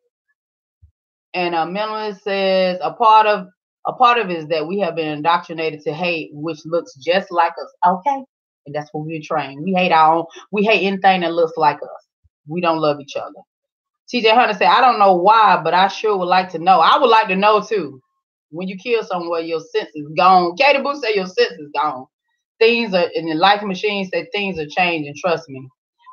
And a minimalist says, a part of it is that we have been indoctrinated to hate, which looks just like us. Okay. And that's what we're trained. We hate anything that looks like us. We don't love each other. TJ Hunter said, I don't know why, but I sure would like to know. I would like to know too. When you kill someone, your sense is gone. Katie Boo said your sense is gone. Things are, in the Life Machine said things are changing. Trust me.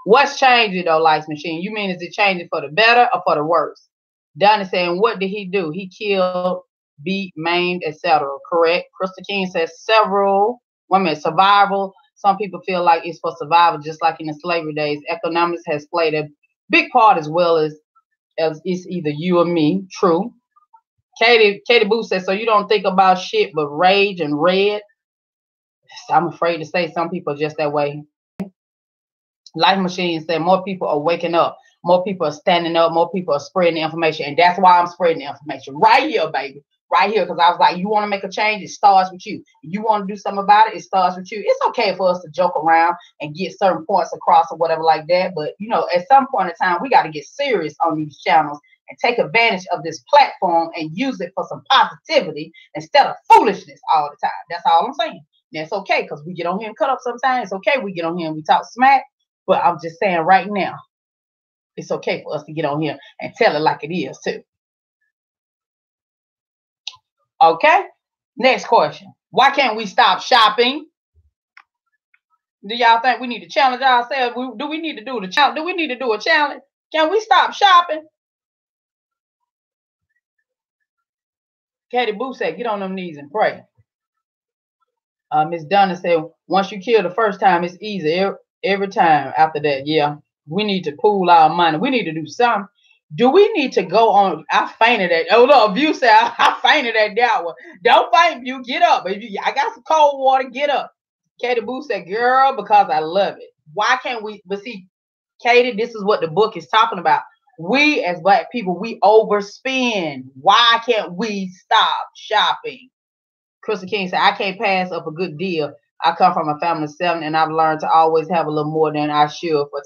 What's changing though, Life Machine? You mean is it changing for the better or for the worse? Donnie saying, what did he do? He killed, beat, maimed, etc. Correct. Crystal King says survival. Some people feel like it's for survival, just like in the slavery days. Economics has played a big part as well as it's either you or me. True. Katie Boo says, so you don't think about shit but rage and red? I'm afraid to say some people are just that way. Life Machine said more people are waking up. More people are standing up. More people are spreading the information. And that's why I'm spreading the information right here, baby. right here, because I was like, you want to make a change, it starts with you. You want to do something about it, it starts with you. It's okay for us to joke around and get certain points across or whatever like that, but you know, at some point in time, we got to get serious on these channels and take advantage of this platform and use it for some positivity instead of foolishness all the time. That's all I'm saying. That's okay, because we get on here and cut up sometimes. It's okay, we get on here and we talk smack, but I'm just saying right now, it's okay for us to get on here and tell it like it is too. Okay? Next question. Why can't we stop shopping? Do y'all think we need to challenge ourselves? Do we need to do the challenge? Do we need to do a challenge? Can we stop shopping? Katie Boo said, get on them knees and pray. Miss Donna said, once you kill the first time, it's easy. Every time after that, yeah. We need to pool our money. We need to do something. Do we need to go on? I fainted at. Oh look, View said I fainted at that one. Don't faint, View. Get up. I got some cold water. Get up. Katie Boo said, girl, because I love it. Why can't we? But see, Katie, this is what the book is talking about. We as Black people, we overspend. Why can't we stop shopping? Crystal King said, I can't pass up a good deal. I come from a family of 7, and I've learned to always have a little more than I should for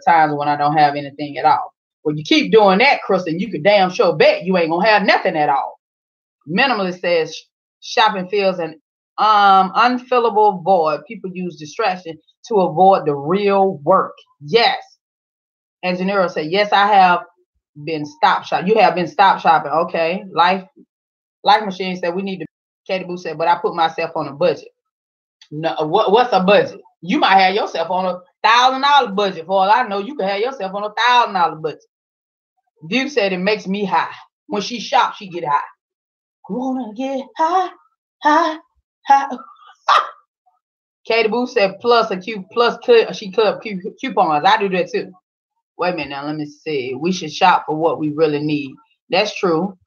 times when I don't have anything at all. When you keep doing that, Crystal, you could damn sure bet you ain't gonna have nothing at all. Minimalist says shopping feels an unfillable void. People use distraction to avoid the real work. Yes. Engineer said, yes, I have been stop shopping. You have been stop shopping. Okay. Life Machine said we need to. Katie Boo said, but I put myself on a budget. No, what's a budget? You might have yourself on $1,000 budget. For all I know, you can have yourself on $1,000 budget. View said it makes me high. When she shops, she get high. I wanna get high, high, high. Katie Boo said she cut up coupons. I do that too. Wait a minute now, let me see. We should shop for what we really need. That's true.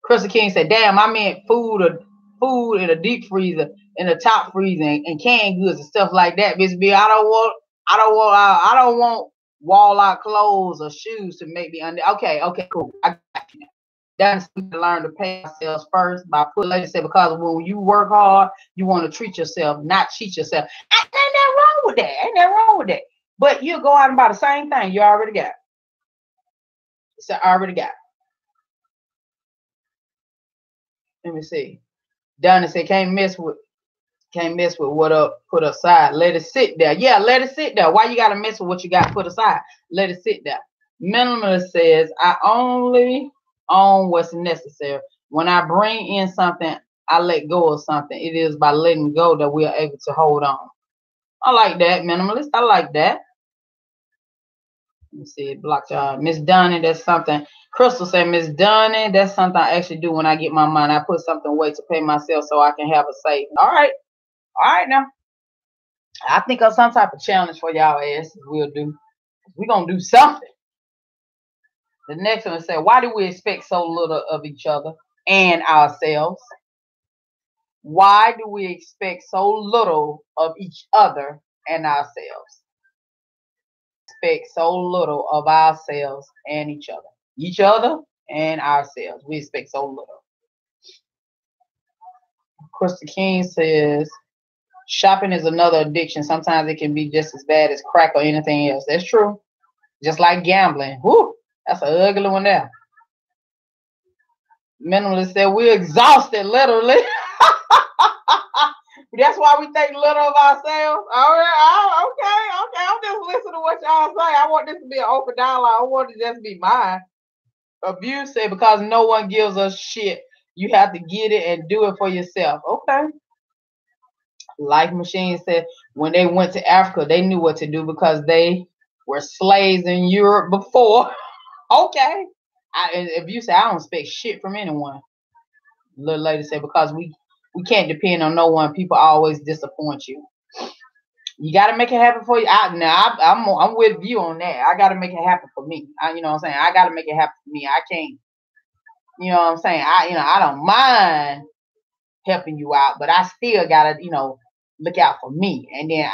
Crystal King said, damn, I meant food in a deep freezer, in a top freezer, and canned goods and stuff like that. Miss B, I don't want wall-out clothes or shoes to make me under. Okay, cool. I got you. That's we learn to pay ourselves first by lady said, because when you work hard, you want to treat yourself, not cheat yourself. Ain't nothing wrong with that. Ain't nothing wrong with that. But you'll go out and buy the same thing you already got. So I already got. Let me see. Donna said, can't mess with what up put aside. Let it sit there. Yeah, let it sit there. Why you gotta mess with what you got put aside? Let it sit there. Minimalist says, I only own what's necessary. When I bring in something, I let go of something. It is by letting go that we are able to hold on. I like that, minimalist. I like that. Let me see it blocked y'all. Miss Dunny, that's something. Crystal said, Miss Dunny, that's something I actually do when I get my money. I put something away to pay myself so I can have a safe. All right now. I think of some type of challenge for y'all asses we'll do. We're gonna do something. The next one said, why do we expect so little of each other and ourselves? Why do we expect so little of each other and ourselves? Expect so little of ourselves and each other. Each other and ourselves. We expect so little. Crystal King says, shopping is another addiction. Sometimes it can be just as bad as crack or anything else. That's true. Just like gambling. Whoo, that's an ugly one there. Minimalist said, we're exhausted, literally. That's why we think little of ourselves. All right, okay. I'm just listening to what y'all say. I want this to be an open dialogue. I want it to just be mine. Abuse said, because no one gives us shit. You have to get it and do it for yourself. Okay. Life Machine said, when they went to Africa, they knew what to do because they were slaves in Europe before. Okay. If you say, I don't expect shit from anyone. Little lady said, because we can't depend on no one. People always disappoint you. You got to make it happen for you. I'm with you on that. I got to make it happen for me. You know what I'm saying? I got to make it happen for me. I can't, you know what I'm saying? I don't mind helping you out, but I still got to, look out for me. And then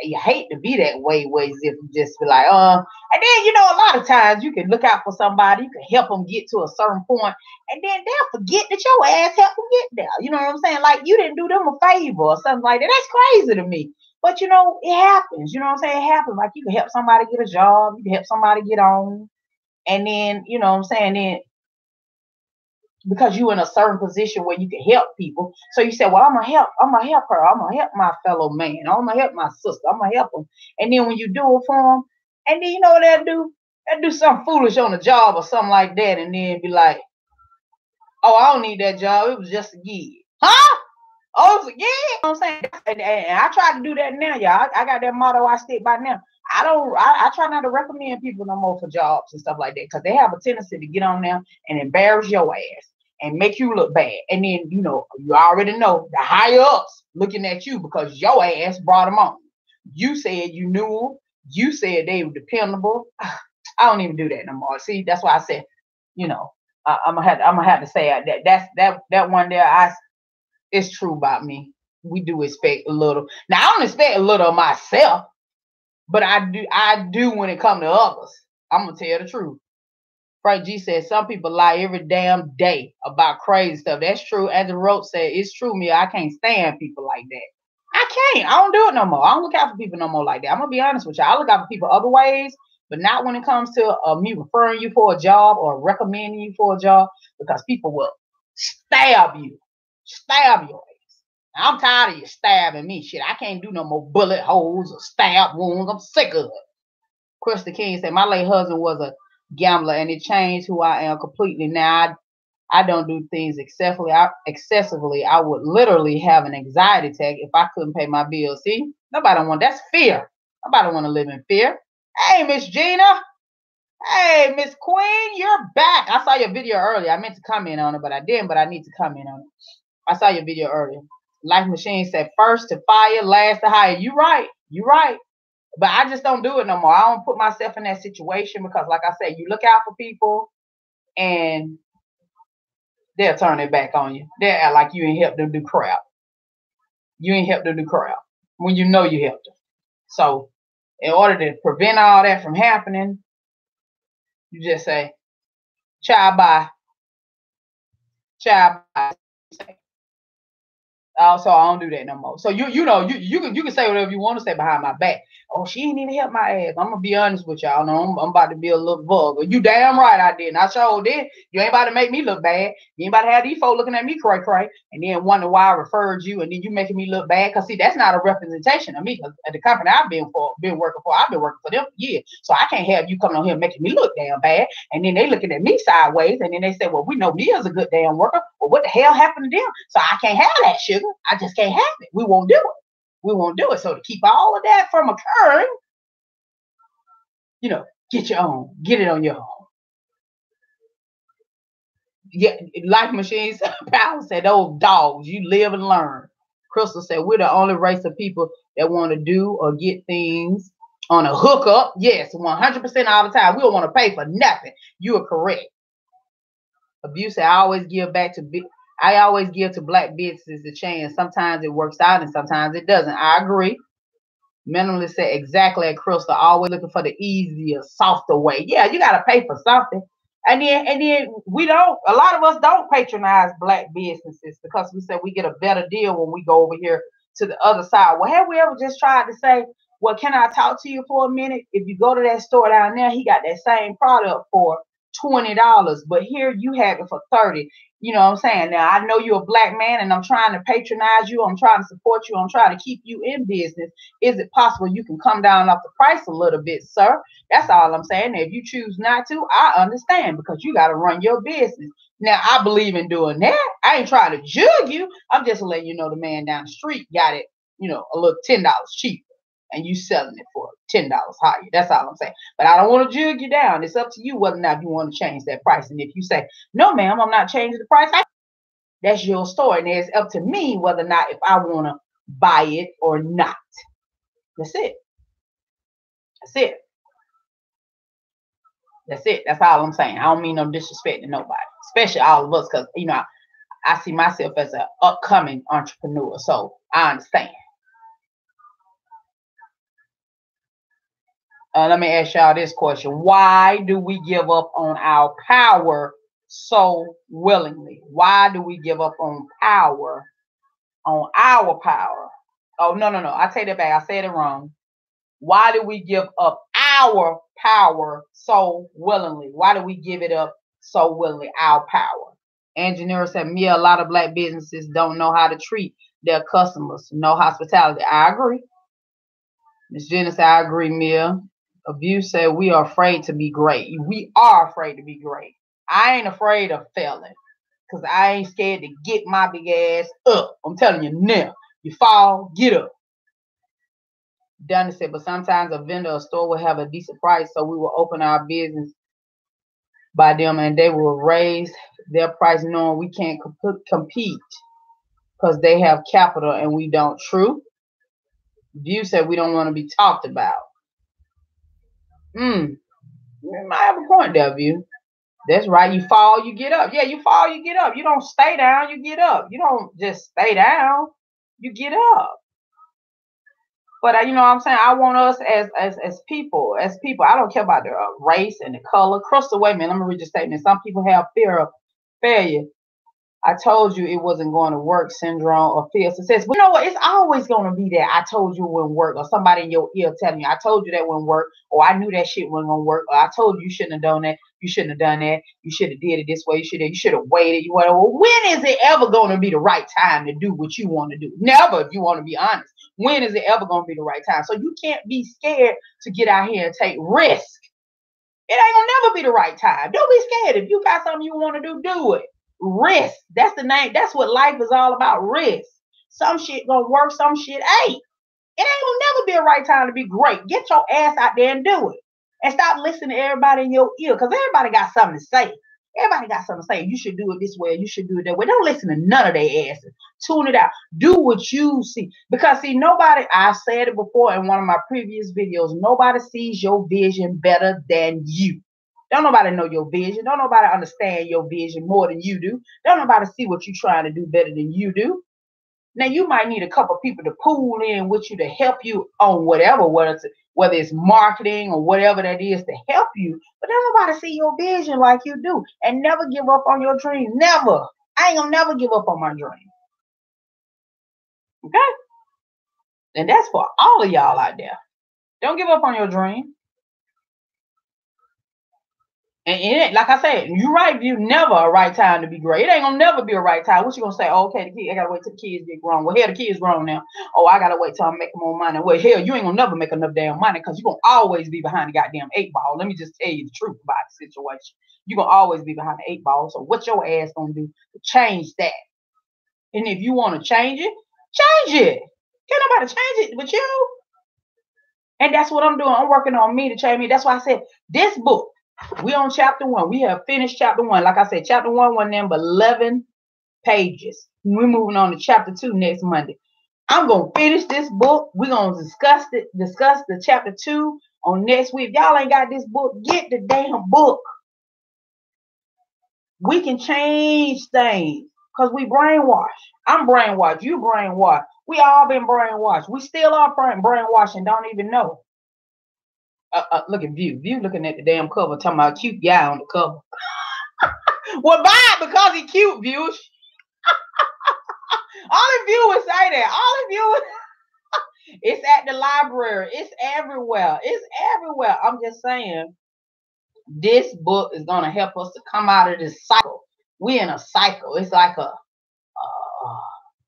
you hate to be that way, as if you just be like, and then, you know, a lot of times you can look out for somebody, you can help them get to a certain point, and then they'll forget that your ass helped them get there. You know what I'm saying? Like you didn't do them a favor or something like that. That's crazy to me. But, you know, it happens. You know what I'm saying? It happens. Like you can help somebody get a job, you can help somebody get on. And then, you know what I'm saying, then because you're in a certain position where you can help people. So you say, well, I'm gonna help her, I'm gonna help my fellow man, I'm gonna help my sister, I'm gonna help them. And then when you do it for them, and then you know what they'll do? They'll do something foolish on the job or something like that, and then be like, oh, I don't need that job, it was just a gig. Huh? Oh, yeah, you know what I'm saying? And I try to do that now, y'all. I got that motto I stick by now. I try not to recommend people no more for jobs and stuff like that, because they have a tendency to get on there and embarrass your ass and make you look bad. And then, you know, you already know the higher ups looking at you because your ass brought them on. You said you knew them. You said they were dependable. I don't even do that no more. See, that's why I said, you know, I'm gonna have to say that one there. It's true about me. We do expect a little. Now I don't expect a little of myself, but I do when it comes to others. I'm gonna tell the truth. Frank G said some people lie every damn day about crazy stuff. That's true. As the rope said, it's true, me. I can't stand people like that. I can't. I don't do it no more. I don't look out for people no more like that. I'm gonna be honest with you. I look out for people other ways, but not when it comes to me referring you for a job or recommending you for a job, because people will stab you. Stab your ass. I'm tired of you stabbing me. Shit, I can't do no more bullet holes or stab wounds. I'm sick of it. Krista King said, my late husband was a gambler and it changed who I am completely. Now I don't do things excessively. I would literally have an anxiety attack if I couldn't pay my bills. See, nobody want, that's fear. Nobody want to live in fear. Hey, Miss Gina. Hey, Miss Queen, you're back. I saw your video earlier. I meant to comment on it, but I didn't, but I need to comment on it. I saw your video earlier. Life Machine said first to fire, last to hire. You right. You right. But I just don't do it no more. I don't put myself in that situation because, like I said, you look out for people and they'll turn it back on you. They'll act like you ain't helped them do crap. You ain't helped them do crap when you know you helped them. So in order to prevent all that from happening, you just say, child bye. Child bye. So I don't do that no more. So you know you can say whatever you want to say behind my back. Oh, she ain't even help my ass. I'm gonna be honest with y'all. No, I'm about to be a little vulgar. You damn right I didn't. I sure did. You ain't about to make me look bad. You ain't about to have these folks looking at me cray cray and then wonder why I referred you and then you making me look bad. Cause see, that's not a representation of me. At the company I've been working for, I've been working for them for years. So I can't have you coming on here making me look damn bad. And then they looking at me sideways and then they say, well, we know Mia's a good damn worker. Well, what the hell happened to them? So I can't have that sugar. I just can't have it. We won't do it. We won't do it. So to keep all of that from occurring, you know, get your own. Get it on your own. Yeah, Life Machines, Powell said, those dogs, you live and learn. Crystal said, we're the only race of people that want to do or get things on a hookup. Yes, 100% all the time. We don't want to pay for nothing. You are correct. Abuse said, I always give to black businesses a chance. Sometimes it works out and sometimes it doesn't. I agree. Minimalist said exactly at Crystal, always looking for the easier, softer way. Yeah, you got to pay for something. And then we don't, a lot of us don't patronize black businesses because we said we get a better deal when we go over here to the other side. Well, have we ever just tried to say, well, can I talk to you for a minute? If you go to that store down there, he got that same product for $20, but here you have it for $30. You know what I'm saying? Now, I know you're a black man and I'm trying to patronize you. I'm trying to support you. I'm trying to keep you in business. Is it possible you can come down off the price a little bit, sir? That's all I'm saying. If you choose not to, I understand because you got to run your business. Now, I believe in doing that. I ain't trying to jug you. I'm just letting you know the man down the street got it, you know, a little $10 cheaper. And you selling it for $10 higher. That's all I'm saying. But I don't want to jug you down. It's up to you whether or not you want to change that price. And if you say, no, ma'am, I'm not changing the price, that's your story. And it's up to me whether or not if I want to buy it or not. That's it. That's it. That's it. That's all I'm saying. I don't mean no disrespect to nobody, especially all of us, because, you know, I see myself as an upcoming entrepreneur. So I understand. Let me ask y'all this question. Why do we give up on our power so willingly? Why do we give up on power, on our power? Oh, no. I take that back. I said it wrong. Why do we give up our power so willingly? Why do we give it up so willingly, our power? Engineer said, Mia, a lot of black businesses don't know how to treat their customers. No hospitality. I agree. Ms. Jenna said, I agree, Mia. Abuse said, we are afraid to be great. We are afraid to be great. I ain't afraid of failing because I ain't scared to get my big ass up. I'm telling you now. You fall, get up. Donna said, but sometimes a vendor or store will have a decent price, so we will open our business by them and they will raise their price knowing we can't compete because they have capital and we don't. True. View said we don't want to be talked about. You might have a point there, View. That's right. You fall, you get up. Yeah, you fall, you get up. You don't stay down, you get up. You don't just stay down, you get up. But you know what I'm saying? I want us as people, I don't care about the race and the color. Crystal, wait a minute, let me read the statement. Some people have fear of failure. I told you it wasn't going to work syndrome or fear of success. But you know what? It's always going to be that I told you it wouldn't work, or somebody in your ear telling you, I told you that wouldn't work, or I knew that shit wasn't going to work, or I told you you shouldn't have done that. You shouldn't have done that. You should have did it this way. You should have waited. Well, when is it ever going to be the right time to do what you want to do? Never, if you want to be honest. When is it ever going to be the right time? So you can't be scared to get out here and take risk. It ain't going to never be the right time. Don't be scared. If you got something you want to do, do it. Risk. That's the name. That's what life is all about. Risk. Some shit gonna work, some shit ain't. It ain't gonna never be a right time to be great. Get your ass out there and do it. And stop listening to everybody in your ear, because everybody got something to say. Everybody got something to say. You should do it this way. You should do it that way. Don't listen to none of their asses. Tune it out. Do what you see. Because see, nobody, I said it before in one of my previous videos, nobody sees your vision better than you. Don't nobody know your vision. Don't nobody understand your vision more than you do. Don't nobody see what you're trying to do better than you do. Now, you might need a couple people to pool in with you to help you on whatever, whether it's marketing or whatever that is to help you. But don't nobody see your vision like you do. And never give up on your dreams. Never. I ain't gonna never give up on my dream. Okay? And that's for all of y'all out there. Don't give up on your dream. And it ain't, like I said, you're right, View, never a right time to be great. It ain't gonna never be a right time. What you gonna say? Oh, okay, I gotta wait till the kids get grown. Well, hell, the kids grown now. Oh, I gotta wait till I make more money. Well, hell, you ain't gonna never make enough damn money because you're gonna always be behind the goddamn 8-ball. Let me just tell you the truth about the situation. You're gonna always be behind the 8-ball. So what your ass gonna do to change that? And if you want to change it, change it. Can't nobody change it but you. And that's what I'm doing. I'm working on me to change me. That's why I said this book. We on chapter 1. We have finished chapter 1. Like I said, chapter 1 wasn't there but 11 pages. We're moving on to chapter 2 next Monday. I'm gonna finish this book. We're gonna discuss the chapter 2 on next week. If y'all ain't got this book, get the damn book. We can change things because we brainwashed. I'm brainwashed. You brainwashed. We all been brainwashed. We still are brainwashed and don't even know. Look at View. View looking at the damn cover, talking about a cute guy on the cover. Well, buy it because he cute, View. Only View would say that. Only View. It's at the library. It's everywhere. It's everywhere. I'm just saying, this book is gonna help us to come out of this cycle. We're in a cycle. It's like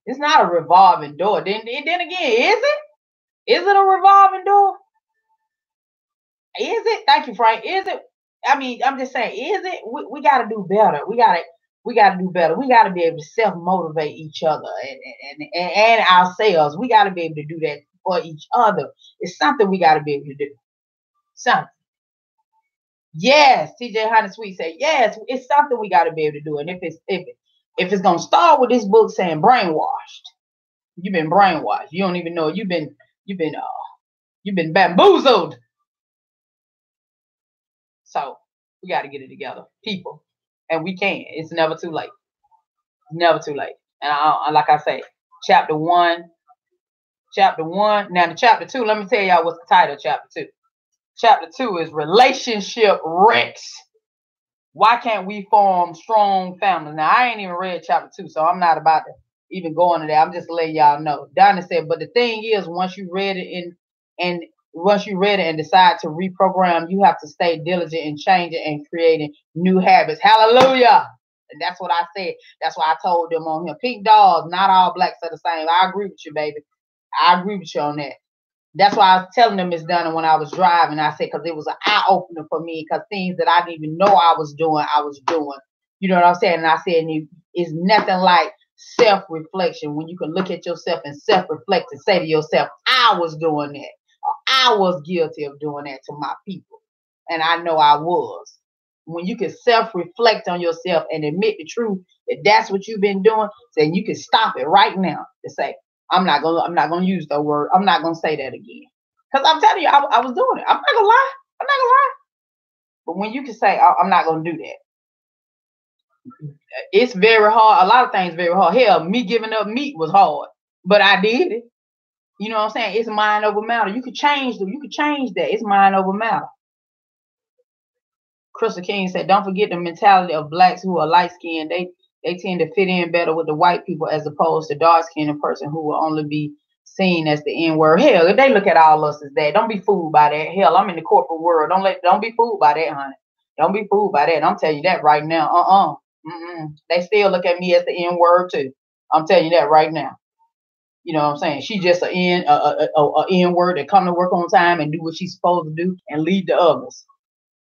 it's not a revolving door. Then again, is it? Is it a revolving door? Is it? Thank you, Frank. Is it? I mean, I'm just saying, is it? We got to do better. We got to do better. We got to be able to self-motivate each other and ourselves. We got to be able to do that for each other. It's something we got to be able to do. Something. Yes, TJ Honey Sweet said, yes, it's something we got to be able to do. And if it's going to start with this book saying brainwashed, you've been brainwashed. You don't even know. You've been bamboozled. So we got to get it together, people, and we can. It's never too late. Never too late. And like I say, chapter 1. Now the chapter 2. Let me tell y'all what's the title of chapter 2. Chapter 2 is relationship wrecks. Why can't we form strong families? Now, I ain't even read chapter 2, so I'm not about to even go into that. I'm just letting y'all know. Donna said, but the thing is, once you read it and decide to reprogram, you have to stay diligent in changing and creating new habits. Hallelujah. And that's what I said. That's why I told them on here. Pink dolls, not all blacks are the same. I agree with you, baby. I agree with you on that. That's why I was telling them, Miss Donna, when I was driving, I said, because it was an eye-opener for me, because things that I didn't even know I was doing. You know what I'm saying? And I said, it's nothing like self-reflection, when you can look at yourself and self-reflect and say to yourself, I was doing that. Or I was guilty of doing that to my people. And I know I was. When you can self-reflect on yourself and admit the truth that that's what you've been doing, then you can stop it right now to say, I'm not gonna use the word. I'm not gonna say that again. Because I'm telling you, I was doing it. I'm not gonna lie. But when you can say, I'm not gonna do that, it's very hard. A lot of things very hard. Hell, me giving up meat was hard, but I did it. You know what I'm saying? It's mind over matter. You could change that. It's mind over matter. Crystal King said, don't forget the mentality of blacks who are light-skinned. They tend to fit in better with the white people as opposed to dark-skinned person who will only be seen as the N-word. Hell, if they look at all us as that, don't be fooled by that. Hell, I'm in the corporate world. Don't be fooled by that, honey. Don't be fooled by that. I'm telling you that right now. They still look at me as the N-word too. I'm telling you that right now. You know what I'm saying? She just a N-word that come to work on time and do what she's supposed to do and lead the others.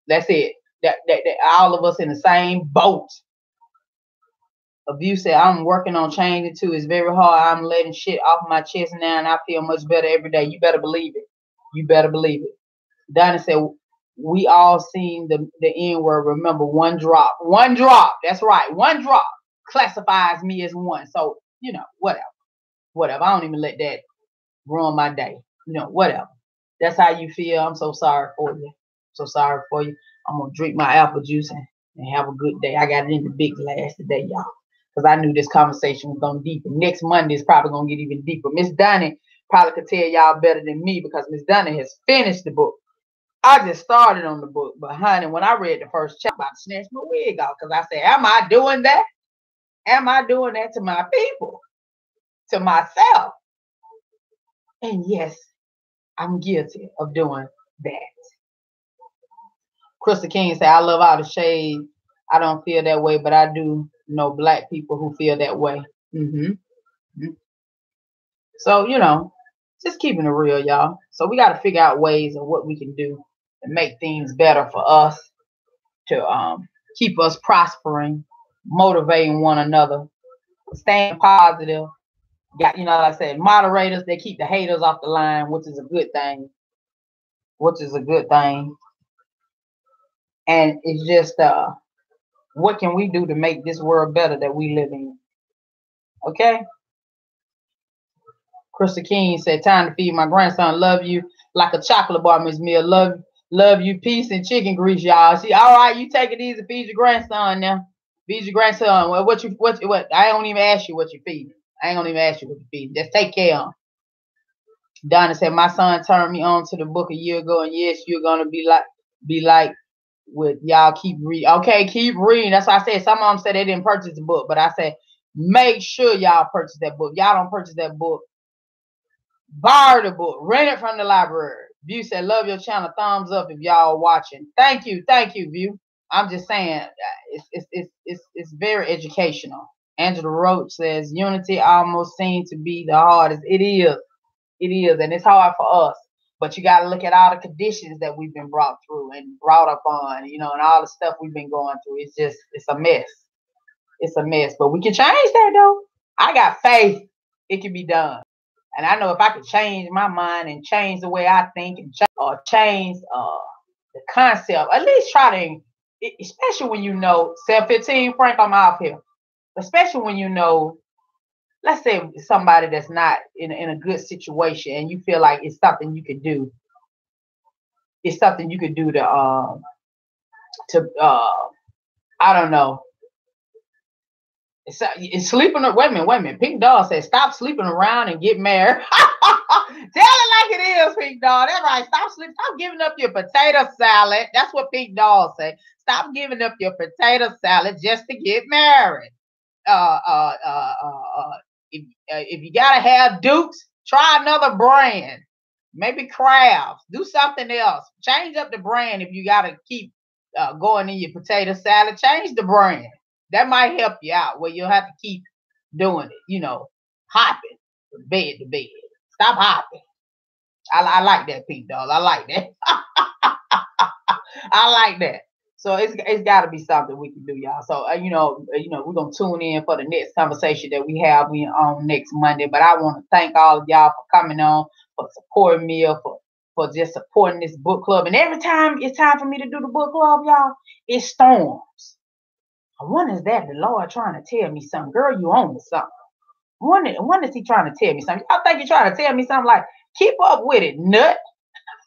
That's it. That all of us in the same boat. Abuse said, I'm working on changing too. It's very hard. I'm letting shit off my chest now and I feel much better every day. You better believe it. Donna said, we all seen the N-word. Remember, one drop. That's right. One drop classifies me as one. So, you know, whatever. I don't even let that ruin my day. You know, whatever. That's how you feel. I'm so sorry for you. I'm going to drink my apple juice and have a good day. I got it in the big glass today, y'all, because I knew this conversation was going deeper. Next Monday is probably going to get even deeper. Miss Donna probably could tell y'all better than me because Miss Donna has finished the book. I just started on the book, but honey, when I read the first chapter, I snatched my wig off because I said, am I doing that? Am I doing that to my people? To myself? And yes, I'm guilty of doing that. Crystal King said, I love all the shade. I don't feel that way, but I do know black people who feel that way. So, you know, just keeping it real, y'all. So we got to figure out ways of what we can do to make things better for us, to keep us prospering, motivating one another, staying positive. Got, you know, like I said, moderators, they keep the haters off the line, which is a good thing. And it's just, what can we do to make this world better that we live in? Okay? Krista King said, time to feed my grandson. Love you like a chocolate bar, Miss Mill. Love you. Peace and chicken grease, y'all. See, all right, you take it easy. Feed your grandson now. Feed your grandson. Well, what? I don't even ask you what you feed. Just take care of him. Donna said, my son turned me on to the book a year ago, and yes, you're gonna be like with y'all keep reading. Okay, keep reading. That's why I said some of them said they didn't purchase the book, but I said make sure y'all purchase that book. Y'all don't purchase that book, borrow the book, rent it from the library. View said, love your channel. Thumbs up if y'all watching. Thank you, View. I'm just saying, it's very educational. Angela Roach says, unity almost seems to be the hardest. It is, and it's hard for us. But you got to look at all the conditions that we've been brought through and brought up on, you know, and all the stuff we've been going through. It's a mess. It's a mess. But we can change that, though. I got faith it can be done. And I know if I could change my mind and change the way I think and change the concept, at least try to, especially when you know, 7:15, Frank, I'm off here. Especially when you know, let's say somebody that's not in a good situation and you feel like it's something you could do. It's something you could do to I don't know. It's sleeping. Wait a minute. Pink Dog says, stop sleeping around and get married. Tell it like it is, Pink Dog. That's right. Stop giving up your potato salad. That's what Pink Dog say. Stop giving up your potato salad just to get married. If you gotta have Dukes, try another brand. Maybe Crafts. Do something else. Change up the brand if you gotta keep going in your potato salad. Change the brand. That might help you out where you'll have to keep doing it. Hopping from bed to bed. Stop hopping. I like that, Pink Dog. I like that. I like that. So it's got to be something we can do, y'all. So we're gonna tune in for the next conversation that we have on next Monday. But I want to thank all of y'all for coming on, for supporting me, for just supporting this book club. And every time it's time for me to do the book club, y'all, it storms. I wonder is that the Lord trying to tell me something? Girl, you on to something. When is he trying to tell me something? I think he's trying to tell me something like, keep up with it, nut.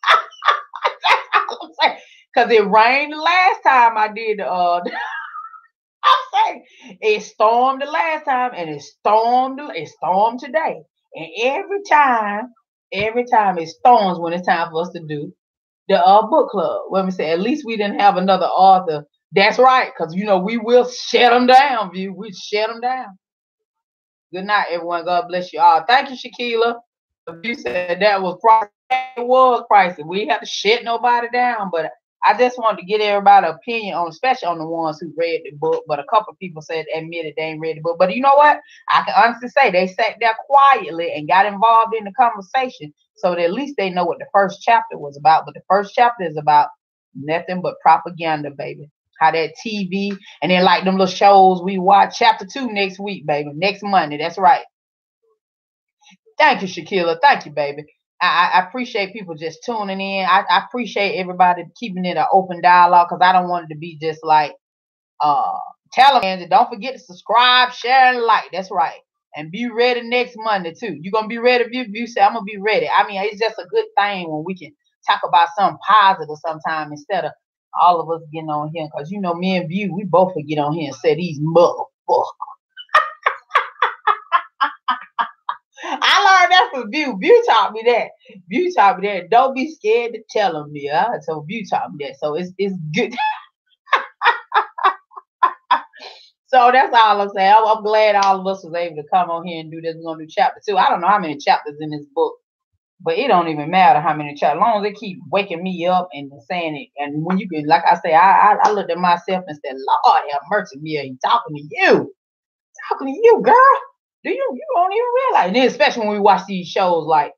That's all I'm saying. Because it rained the last time I did I'm saying it stormed the last time and it stormed today. And every time it storms when it's time for us to do the book club. When we say at least we didn't have another author. That's right, because we will shut them down, view. We shut them down. Good night, everyone. God bless you all. Thank you, Shakila. You said that was pricey. It was pricey. We had to shut nobody down, but I just wanted to get everybody's opinion on, especially on the ones who read the book. But a couple of people said admitted they ain't read the book. But you know what? I can honestly say they sat there quietly and got involved in the conversation, so that at least they know what the first chapter was about. But the first chapter is about nothing but propaganda, baby. How that TV and then like them little shows we watch. Chapter 2 next week, baby. Next Monday. That's right. Thank you, Shakila. Thank you, baby. I appreciate people just tuning in. I appreciate everybody keeping it an open dialogue because I don't want it to be just like tell them. Don't forget to subscribe, share, and like. That's right. And be ready next Monday too. You're gonna be ready. View say I'm gonna be ready. I mean, it's just a good thing when we can talk about something positive sometime instead of all of us getting on here. Because me and View, we both would get on here and say these motherfuckers. I learned that from View. View taught me that. View taught me that. Don't be scared to tell them, yeah. So View taught me that. So it's good. So that's all I'm saying. I'm glad all of us was able to come on here and do this. We're gonna do chapter 2. I don't know how many chapters in this book, but it don't even matter how many chapters. As long as they keep waking me up and saying it. And when you can, like I say, I looked at myself and said, Lord have mercy, Mia, he's talking to you. Talking to you, girl. You don't even realize. And then especially when we watch these shows like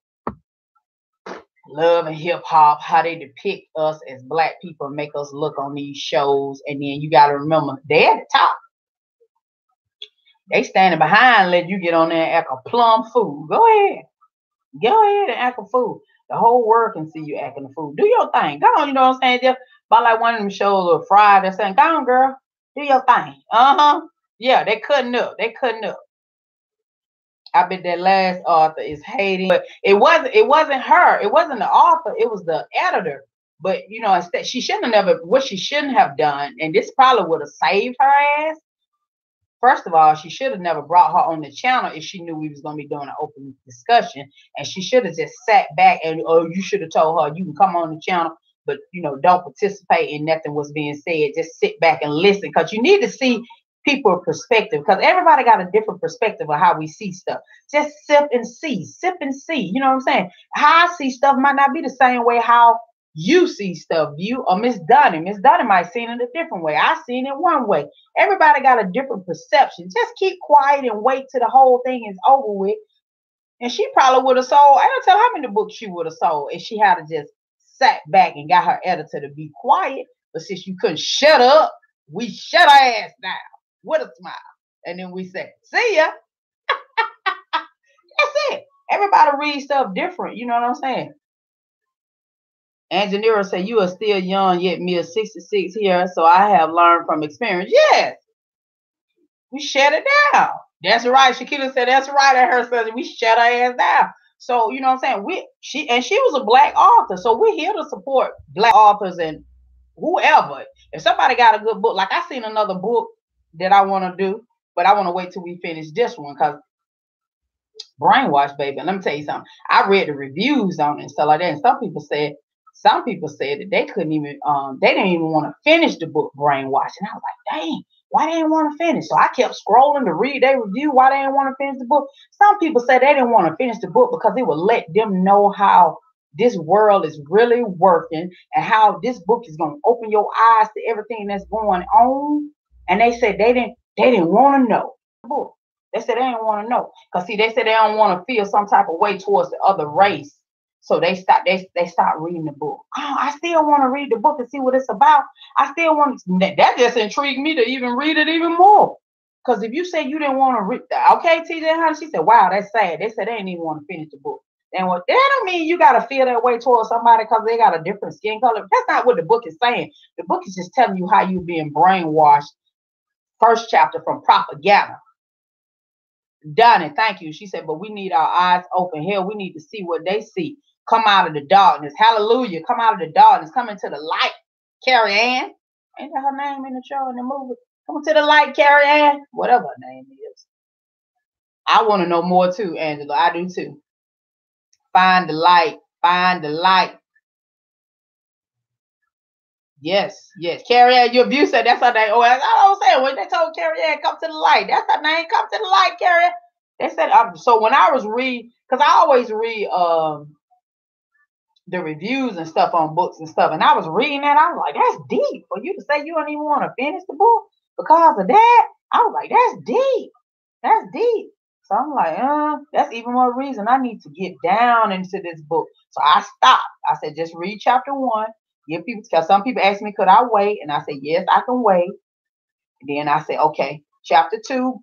Love and Hip Hop, how they depict us as Black people and make us look on these shows. And then you got to remember, they're at the top. They standing behind, let you get on there and act a plum fool. Go ahead. Go ahead and act a fool. The whole world can see you acting a fool. Do your thing. Go on, you know what I'm saying? Just about like one of them shows or Friday saying, go on, girl. Do your thing. Yeah, they cutting up. They cutting up. I bet that last author is hating, but it wasn't her. It wasn't the author. It was the editor. But instead, she shouldn't have what she shouldn't have done, and this probably would have saved her ass. First of all, she should have never brought her on the channel if she knew we was gonna be doing an open discussion, and she should have just sat back and you should have told her you can come on the channel, but don't participate in nothing was being said. Just sit back and listen, because you need to see people's perspective, because everybody got a different perspective of how we see stuff. Just sip and see. You know what I'm saying? How I see stuff might not be the same way how you see stuff, you or Miss Dunny. Miss Dunny might see it a different way. I seen it one way. Everybody got a different perception. Just keep quiet and wait till the whole thing is over with. And she probably would have sold, I don't tell how many books she would have sold if she had to just sat back and got her editor to be quiet. But since you couldn't shut up, we shut our ass down with a smile. And then we say, see ya. That's it. Everybody reads stuff different. You know what I'm saying? Engineer say you are still young, yet me a 66 here, so I have learned from experience. Yes, we shut it down. That's right. Shakila said that's right at her son. We shut our ass down. So you know what I'm saying? She was a Black author, so we're here to support Black authors and whoever. If somebody got a good book, like I seen another book that I want to do, but I want to wait till we finish this one because Brainwashed, baby. And let me tell you something. I read the reviews on it and stuff like that. And some people said that they couldn't even they didn't even want to finish the book Brainwashed. And I was like, dang, why they didn't want to finish? So I kept scrolling to read their review why they didn't want to finish the book. Some people said they didn't want to finish the book because it would let them know how this world is really working and how this book is going to open your eyes to everything that's going on. And they said they didn't want to know the book. They said they didn't want to know because see, they said they don't want to feel some type of way towards the other race. So they start reading the book. Oh, I still want to read the book and see what it's about. I still want that just intrigued me to even read it even more. Because if you say you didn't want to read that, okay, TJ Hunter, she said, wow, that's sad. They said they didn't even want to finish the book. And what that don't mean you gotta feel that way towards somebody because they got a different skin color. That's not what the book is saying. The book is just telling you how you being brainwashed. First chapter from propaganda. Done it. Thank you. She said, but we need our eyes open. Hell, we need to see what they see. Come out of the darkness. Hallelujah. Come out of the darkness. Come into the light. Carrie Ann. Ain't that her name in the show, in the movie? Come to the light, Carrie Ann. Whatever her name is. I want to know more too, Angela. I do too. Find the light. Find the light. Yes, yes. Carrie Ann, your view said that's her name. Oh, that's all I'm saying. When they told Carrie Ann, come to the light. That's her name. Come to the light, Carrie Ann. They said, so when I was reading, because I always read the reviews and stuff on books and stuff, and I was reading that, I was like, that's deep. For you to say you don't even want to finish the book because of that, I was like, that's deep. That's deep. So I'm like, that's even more reason I need to get down into this book. So I stopped. I said, just read chapter 1. Give people, because some people ask me, could I wait? And I said, yes, I can wait. And then I said, okay, chapter 2,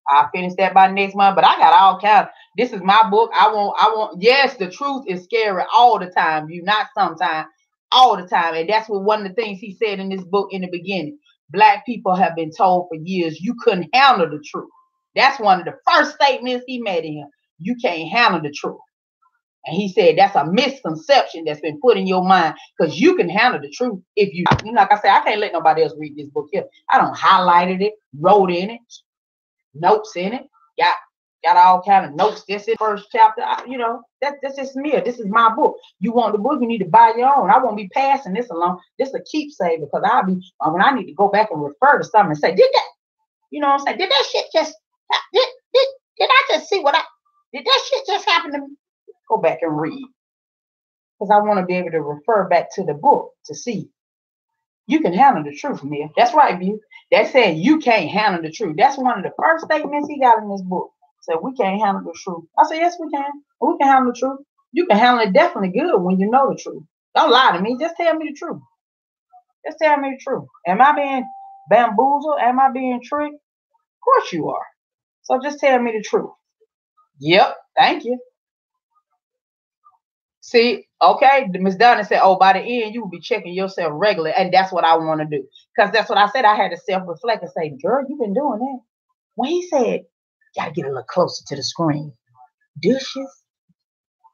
I'll finish that by next month. But I got all kinds. This is my book. I want, yes, the truth is scary all the time. Not sometimes, all the time. And that's what one of the things he said in this book in the beginning. Black people have been told for years you couldn't handle the truth. That's one of the first statements he made in here. You can't handle the truth. And he said that's a misconception that's been put in your mind because you can handle the truth if you, like I said, I can't let nobody else read this book here. I don't highlighted it, wrote in it, notes in it, got all kind of notes. This is first chapter. That's just me. This is my book. You want the book, you need to buy your own. I won't be passing this along. This is a keepsake because I'll be when I need to go back and refer to something and say, did that? You know what I'm saying? Did that shit just did I just see did that shit just happen to me? Go back and read. Because I want to be able to refer back to the book to see. You can handle the truth, Mia. That's right, View. That said you can't handle the truth. That's one of the first statements he got in this book. Said we can't handle the truth. I said, yes, we can. We can handle the truth. You can handle it definitely good when you know the truth. Don't lie to me. Just tell me the truth. Just tell me the truth. Am I being bamboozled? Am I being tricked? Of course you are. So just tell me the truth. Yep. Thank you. See, okay, Miss Donna said, oh, by the end, you will be checking yourself regularly. And that's what I want to do. Because that's what I said. I had to self-reflect and say, girl, you've been doing that. When he said, got to get a little closer to the screen. Dishes.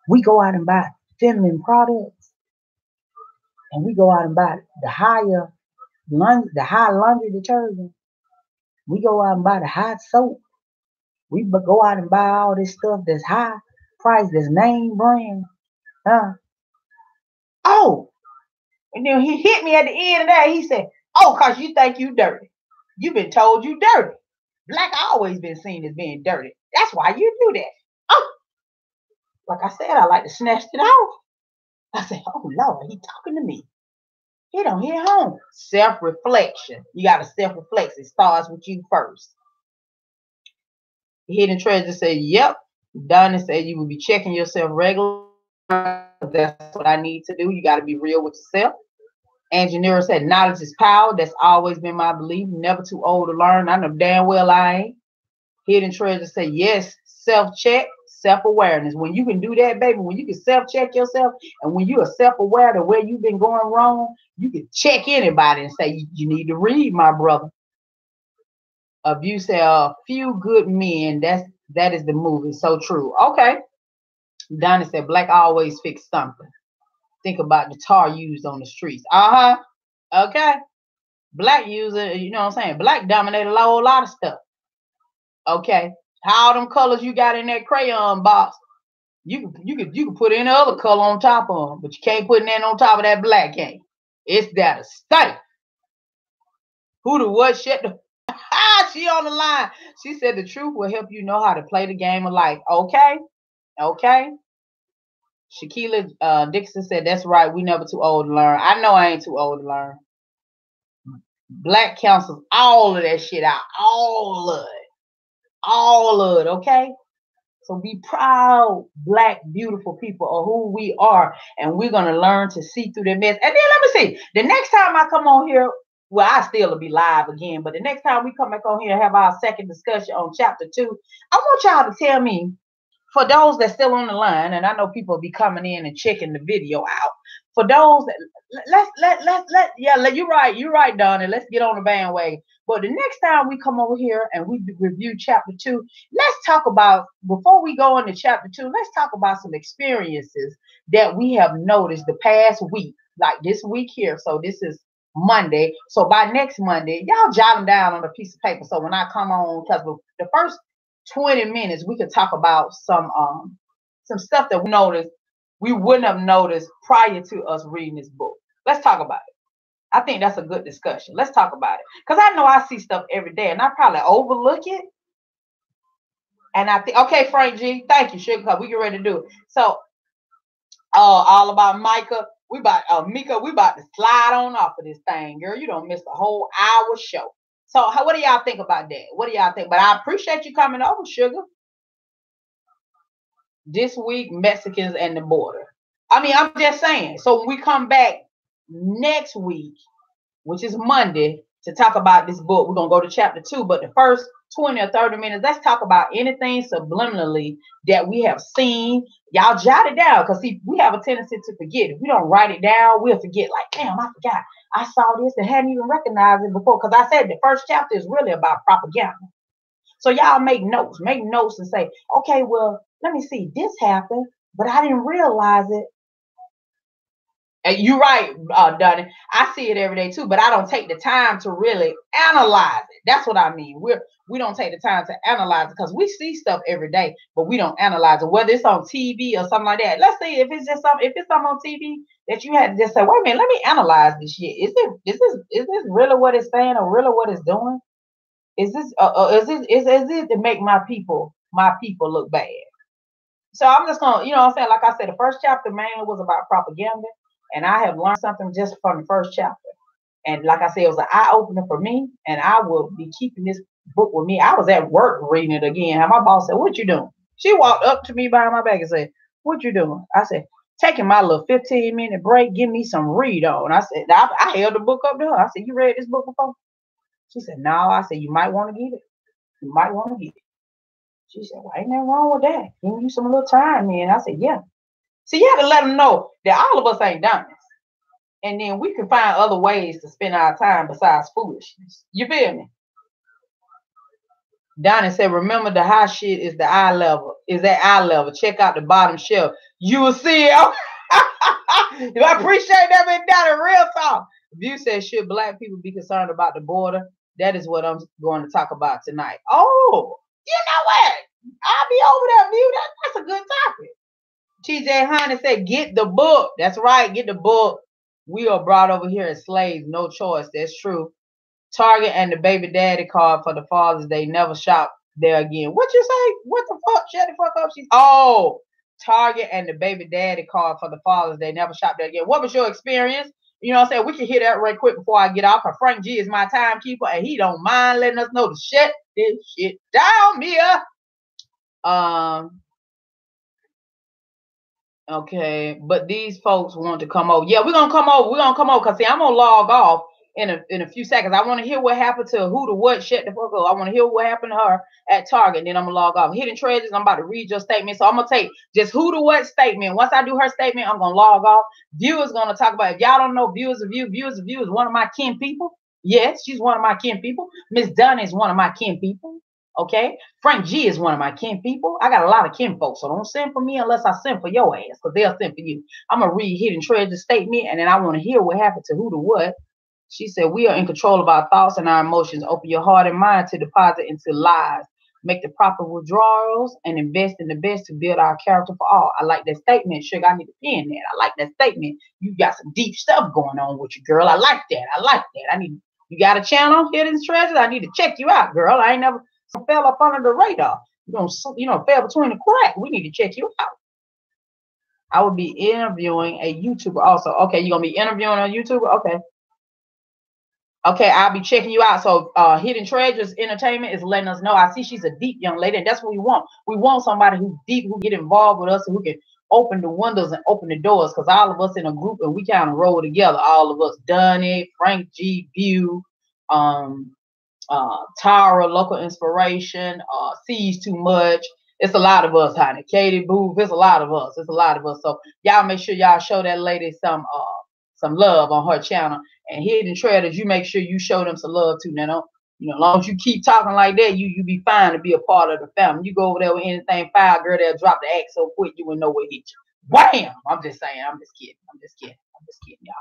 We go out and buy feminine products. And we go out and buy the high laundry detergent. We go out and buy the high soap. We go out and buy all this stuff that's high price, that's name brand. Oh, and then he hit me at the end of that. He said, oh, because you think you dirty. You've been told you dirty. Black always been seen as being dirty. That's why you do that. Oh, like I said, I like to snatch it off. I said, oh, Lord, he talking to me. He don't hit home. Self-reflection. You got to self-reflect. It starts with you first. Hidden Treasure said, yep. Donna said you will be checking yourself regularly. That's what I need to do. You got to be real with yourself. Engineer said, knowledge is power. That's always been my belief. Never too old to learn. I know damn well I ain't. Hidden Treasure said, yes, self-check, self-awareness. When you can do that, baby, when you can self-check yourself, and when you are self-aware to where you've been going wrong, you can check anybody and say, you need to read, my brother. You say, a few good men. That is the movie. So true. Okay. Donna said, black always fix something. Think about the tar used on the streets. Okay. Black user, you know what I'm saying? Black dominate a whole lot of stuff. Okay. How them colors you got in that crayon box, you can put any other color on top of them, but you can't put that on top of that black cane. It's that a state. Who the what shit the she on the line. She said the truth will help you know how to play the game of life. Okay. Okay. Shaquila Dixon said, that's right. We never too old to learn. I know I ain't too old to learn. Black cancels all of that shit out. All of it. All of it. Okay. So be proud, black, beautiful people of who we are. And we're going to learn to see through the mess. And then let me see. The next time I come on here, well, I still will be live again. But the next time we come back on here and have our second discussion on chapter 2, I want y'all to tell me, for those that's still on the line, and I know people will be coming in and checking the video out. For those that you're right, Donna. Let's get on the bandwagon. But the next time we come over here and we review chapter 2, let's talk about, before we go into chapter 2, let's talk about some experiences that we have noticed the past week, like this week here. So this is Monday. So by next Monday, y'all jot them down on a piece of paper. So when I come on, because the first 20 minutes, we could talk about some stuff that we noticed we wouldn't have noticed prior to us reading this book. Let's talk about it. I think that's a good discussion. Let's talk about it. Because I know I see stuff every day and I probably overlook it. And I think, okay, Frank G, thank you, sugar, because we get ready to do it. So, all about Micah. Mika, we about to slide on off of this thing, girl. You don't miss the whole hour show. So what do y'all think about that? What do y'all think? But I appreciate you coming over, sugar. This week, Mexicans and the border. I mean, I'm just saying. So when we come back next week, which is Monday, to talk about this book, we're going to go to chapter 2. But the first 20 or 30 minutes, let's talk about anything subliminally that we have seen. Y'all jot it down, because see, we have a tendency to forget. If we don't write it down, we'll forget. Like, damn, I forgot. I saw this and hadn't even recognized it before. Because I said the first chapter is really about propaganda. So y'all make notes and say, okay, well, let me see, this happened, but I didn't realize it. And you're right, Donnie. I see it every day too, but I don't take the time to really analyze it. That's what I mean. We don't take the time to analyze it, because we see stuff every day, but we don't analyze it, whether it's on TV or something like that. Let's see if it's something on TV that you had to just say, wait a minute, let me analyze this shit. Is this really what it's saying, or really what it's doing? Is it to make my people look bad? So I'm just gonna, what I'm saying, like I said, the first chapter mainly was about propaganda, and I have learned something just from the first chapter. And like I said, it was an eye opener for me, and I will be keeping this book with me. I was at work reading it again, and my boss said, "What you doing?" She walked up to me behind my back and said, "What you doing?" I said, "Taking my little 15-minute break, give me some read on." I said, I held the book up to her. I said, "You read this book before?" She said, "No." I said, "You might want to get it. You might want to get it." She said, "Well, ain't nothing wrong with that. Give you some little time, man." I said, "Yeah." So you have to let them know that all of us ain't done this. And then we can find other ways to spend our time besides foolishness. You feel me? Donnie said, "Remember, the high shit is the eye level. Is at eye level. Check out the bottom shelf. You will see it." I appreciate that, man. Donnie, real talk. View says, "Should black people be concerned about the border?" That is what I'm going to talk about tonight. Oh, you know what? I'll be over there, View. That's a good topic. TJ Honey said, "Get the book." That's right. Get the book. We are brought over here as slaves. No choice. That's true. Target and the baby daddy card for the fathers. They never shop there again. What you say? What the fuck? Shut the fuck up. Target and the baby daddy card for the fathers. They never shop there again. What was your experience? You know what I'm saying? We can hear that right quick before I get off. Cause Frank G is my timekeeper, and he don't mind letting us know to shut this shit down, Mia. Okay, but these folks want to come over. Yeah, we're gonna come over. Cause see, I'm gonna log off in a few seconds. I want to hear what happened to who to what. Shut the fuck up. I want to hear what happened to her at Target. Then I'm gonna log off. Hidden treasures. I'm about to read your statement. So I'm gonna take just who to what statement. Once I do her statement, I'm gonna log off. Viewers gonna talk about it. If y'all don't know, Viewers of View is one of my kin people. Yes, she's one of my kin people. Miss Dunn is one of my kin people. Okay, Frank G is one of my kin people. I got a lot of kin folks, so don't send for me unless I send for your ass, because they'll send for you. I'm gonna read Hidden Treasure statement, and then I want to hear what happened to who to what. She said, "We are in control of our thoughts and our emotions. Open your heart and mind to deposit into lies. make the proper withdrawals, and invest in the best to build our character for all. I like that statement, Sugar. I need to pin that. I like that statement. You got some deep stuff going on with you, girl. I like that. I like that. You got a channel, Hidden Treasures? I need to check you out, girl. I ain't never fell up under the radar. You don't fell between the cracks. We need to check you out. I will be interviewing a YouTuber also. Okay, you're going to be interviewing a YouTuber? Okay. Okay, I'll be checking you out. So Hidden Treasures Entertainment is letting us know. I see she's a deep young lady, and that's what we want. We want somebody who's deep, who get involved with us, and who can open the windows and open the doors, because all of us in a group, and we kind of roll together. All of us, Dunny, Frank G, View, Tara, Local Inspiration, Sees Too Much. It's a lot of us, honey. Katie Booth, it's a lot of us. It's a lot of us. So y'all make sure y'all show that lady some love on her channel. And Hidden Treasures, you make sure you show them some love too. Now, as long as you keep talking like that, you be fine to be a part of the family. You go over there with anything foul, girl, they'll drop the axe so quick you wouldn't know what hit you. Bam! I'm just saying. I'm just kidding. I'm just kidding, y'all.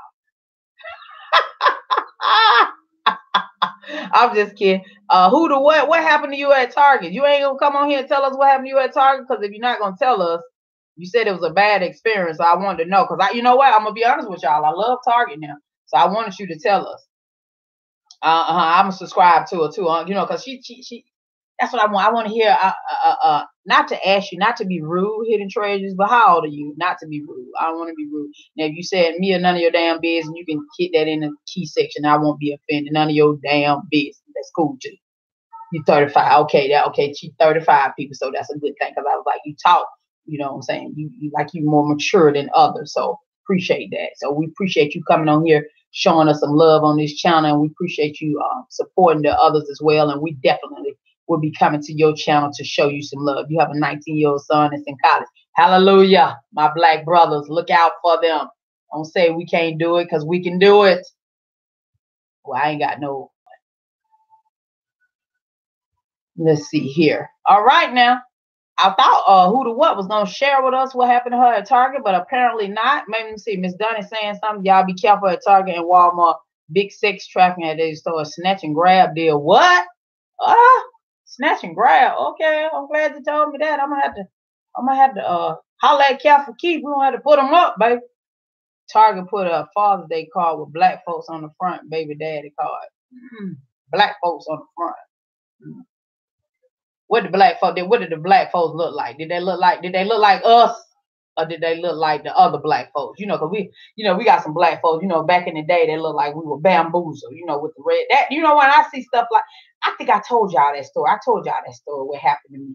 I'm just kidding. Who to what? What happened to you at Target? You ain't gonna come on here and tell us what happened to you at Target, because if you're not gonna tell us, you said it was a bad experience. So I wanted to know, because you know what? I'm gonna be honest with y'all. I love Target now, so I wanted you to tell us. I'm subscribed to her too. Because she. That's what I want. I want to hear. Not to ask you, not to be rude, Hidden Treasures, but how old are you? Not to be rude. I don't want to be rude. Now, if you said me or none of your damn business, you can hit that in the key section. I won't be offended. None of your damn business. That's cool too. You 35. Okay. She's 35 people, so that's a good thing. Because I was like, you talk. You know what I'm saying? You like you more mature than others. So appreciate that. So we appreciate you coming on here, showing us some love on this channel, and we appreciate you supporting the others as well. And we definitely will be coming to your channel to show you some love. You have a 19-year-old son that's in college. Hallelujah. My black brothers, look out for them. Don't say we can't do it, because we can do it. Well, I ain't got no. Let's see here. All right now. I thought Who to What was going to share with us what happened to her at Target, but apparently not. Maybe me see. Miss Dunn is saying something. Y'all be careful at Target and Walmart. Big sex trafficking at these stores. Snatch and grab deal. What? Snatch and grab. Okay, I'm glad you told me that. I'm gonna have to holler at Careful Keep. We don't have to put them up, baby. Target put a Father's Day card with black folks on the front, baby daddy card. Black folks on the front. What did the black folks look like? Did they look like us, or did they look like the other black folks? Because we got some black folks, back in the day, they look like we were bamboozled, with the red. That, when I see stuff like, I think I told y'all that story. I told y'all that story, what happened to me.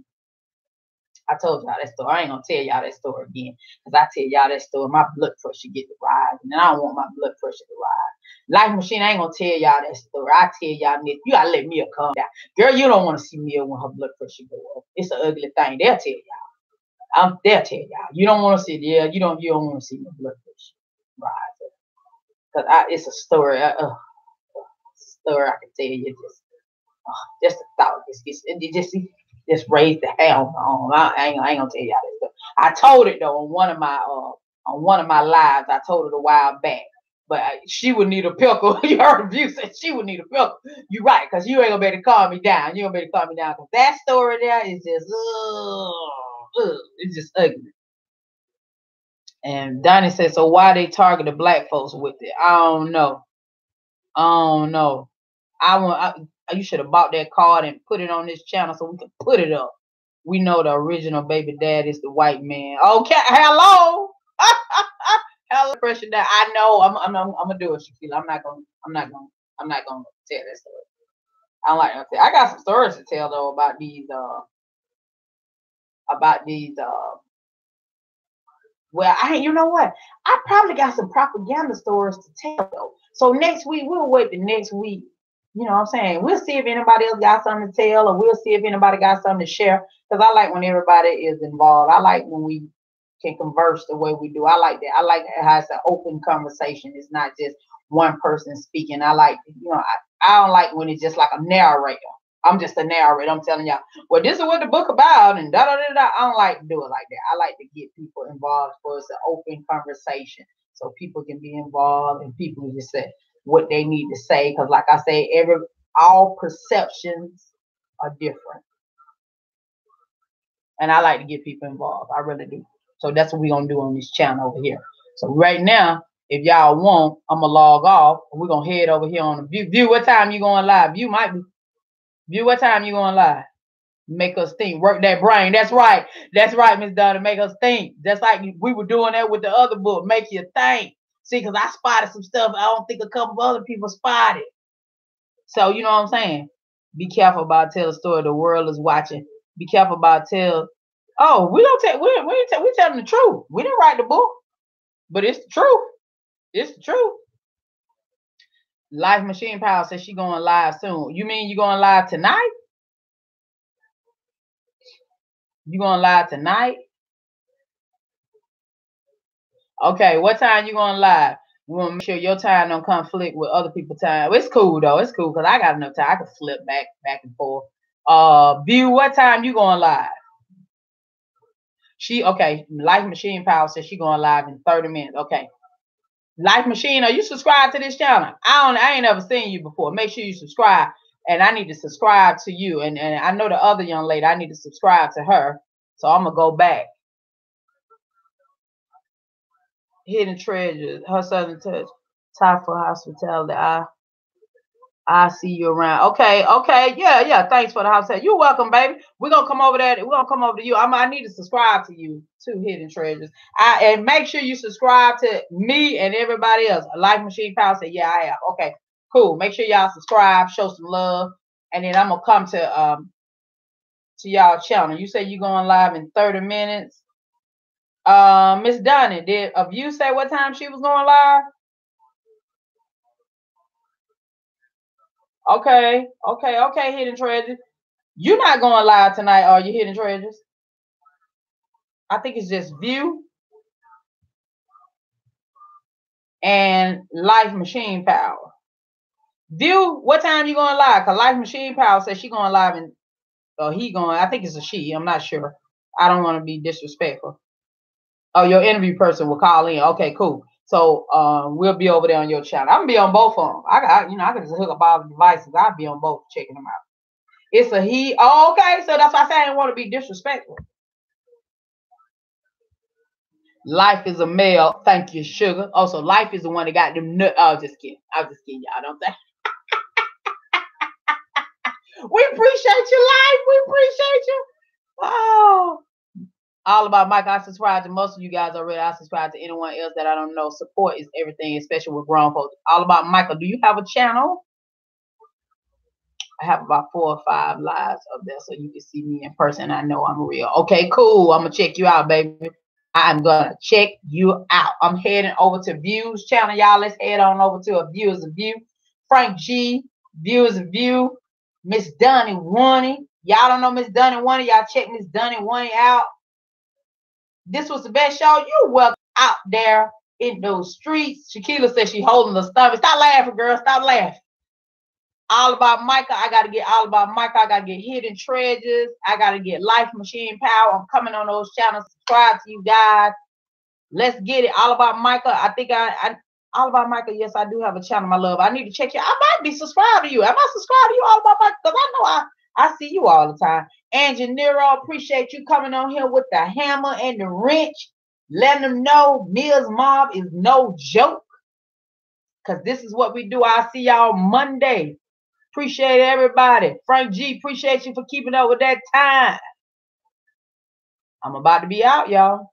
I told y'all that story. I ain't gonna tell y'all that story again, because I tell y'all that story, my blood pressure get to rise, and I don't want my blood pressure to rise. Life Machine, I ain't gonna tell y'all that story. I tell y'all, you gotta let Mia calm down. Girl, you don't want to see Mia when her blood pressure go up. It's an ugly thing. They'll tell y'all. They'll tell y'all. You don't want to see it. Yeah, you don't want to see my blood pressure rise. Because it's a story. Story I can tell you. Just a thought. Just raise the hell on. I ain't gonna tell y'all that stuff. I told it though on one of my lives. I told it a while back. But she would need a pickle. You heard the view said she would need a pickle. You're right, because you ain't gonna be able to calm me down. You ain't gonna be able to calm me down. Because that story there is just, it's just ugly. And Donnie said, so why they target the black folks with it? I don't know. You should have bought that card and put it on this channel so we can put it up. We know the original baby dad is the white man. Okay, hello. Hello, pressure that I know. I'm gonna do it, Shaquille. I'm not gonna tell that story. I don't like that. I got some stories to tell though about these. Well, you know what? I probably got some propaganda stories to tell though. So next week we'll wait the next week. You know what I'm saying? We'll see if anybody else got something to tell, or we'll see if anybody got something to share. Because I like when everybody is involved. I like when we can converse the way we do. I like that. I like how it's an open conversation. It's not just one person speaking. I like, I don't like when it's just like a narrator. I'm just a narrator. I'm telling y'all, well, this is what the book about, and da da da da. I don't like to do it like that. I like to get people involved, so it's an open conversation, so people can be involved and people just say what they need to say. Because, like I say, all perceptions are different. And I like to get people involved. I really do. So that's what we're going to do on this channel over here. So right now, if y'all want, I'm going to log off. We're going to head over here on the view. View, what time you going live? View might be. View, what time you going live? Make us think. Work that brain. That's right. That's right, Miss Donna. Make us think. Just like we were doing that with the other book. Make you think. See, because I spotted some stuff I don't think a couple of other people spotted. So, you know what I'm saying? Be careful about telling a story. The world is watching. Be careful about tell. Oh, we don't tell. We telling the truth. We didn't write the book, but it's the truth. It's the truth. Life Machine Power says she going live soon. You mean you going live tonight? You going live tonight? Okay, what time you going live? We want to make sure your time don't conflict with other people's time. It's cool though. It's cool because I got enough time. I can flip back and forth. View, what time you going live? Okay. Life Machine Power says she going live in 30 minutes. Okay. Life Machine, are you subscribed to this channel? I ain't ever seen you before. Make sure you subscribe. And I need to subscribe to you. And I know the other young lady, I need to subscribe to her. So I'm going to go back. Hidden Treasures, her Southern Touch, Top for Hospitality. I see you around. Okay. Yeah. Thanks for the hospitality. You're welcome, baby. We're gonna come over there. We're gonna come over to you. I need to subscribe to you too, Hidden Treasures. And make sure you subscribe to me and everybody else. Life Machine Power said, yeah, I am. Okay, cool. Make sure y'all subscribe, show some love, and then I'm gonna come to y'all channel. You say you going live in 30 minutes. Miss Donnie, did a view say what time she was going live? Okay, Hidden Treasures. You're not going live tonight, are you, Hidden Treasures? I think it's just View and Life Machine Power. View, what time you going live? Because Life Machine Power says she going live in, I think it's a she. I'm not sure. I don't want to be disrespectful. Oh, your interview person will call in. Okay, cool. So we'll be over there on your channel. I'm gonna be on both of them. I can just hook up all the devices. I'll be on both, checking them out. It's a he. Oh, okay. So that's why I say I didn't want to be disrespectful. Life is a male. Thank you, sugar. Also, Life is the one that got them nut. Oh, just kidding. I'm just kidding, y'all. Don't think. We appreciate you, Life. We appreciate you. Oh. All about Mike. I subscribe to most of you guys already. I subscribe to anyone else that I don't know. Support is everything, especially with grown folks. All about Michael. Do you have a channel? I have about 4 or 5 lives up there so you can see me in person. I know I'm real. Okay, cool. I'm going to check you out, baby. I'm going to check you out. I'm heading over to View's channel, y'all. Let's head on over to A View is a View. Frank G, View is a View. Miss Dunny Woney. Y'all don't know Miss Dunny Woney. Y'all check Miss Dunny Woney out. This was the best show. You're welcome out there in those streets. Shaquila says she's holding the stomach. Stop laughing, girl. Stop laughing. All about Micah. I got to get all about Micah. I got to get Hidden Treasures. I got to get Life Machine Power. I'm coming on those channels. Subscribe to you guys. Let's get it. All about Micah. I think all about Micah. Yes, I do have a channel, my love. I need to check you. I might be subscribed to you. Am I subscribed to you, All About Micah? Because I know I see you all the time. Angie Nero, appreciate you coming on here with the hammer and the wrench. Letting them know Mia's Mob is no joke. Because this is what we do. I'll see y'all Monday. Appreciate everybody. Frank G, appreciate you for keeping up with that time. I'm about to be out, y'all.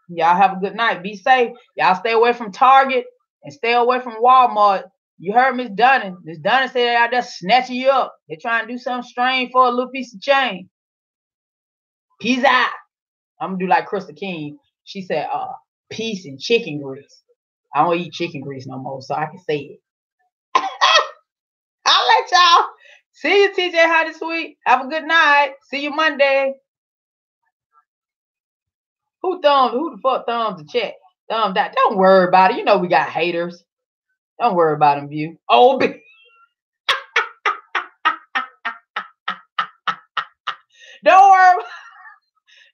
Y'all have a good night. Be safe. Y'all stay away from Target and stay away from Walmart. You heard Miss Dunny. Miss Dunny said they're out there snatching you up. They're trying to do something strange for a little piece of change. Peace out. I'm going to do like Krista King. She said, peace and chicken grease. I don't eat chicken grease no more, so I can say it. I'll let y'all. See you, TJ Honey Sweet. Have a good night. See you Monday. Who the fuck thumbs the chat? Thumb that. Don't worry about it. You know we got haters. Don't worry about them, View. Oh,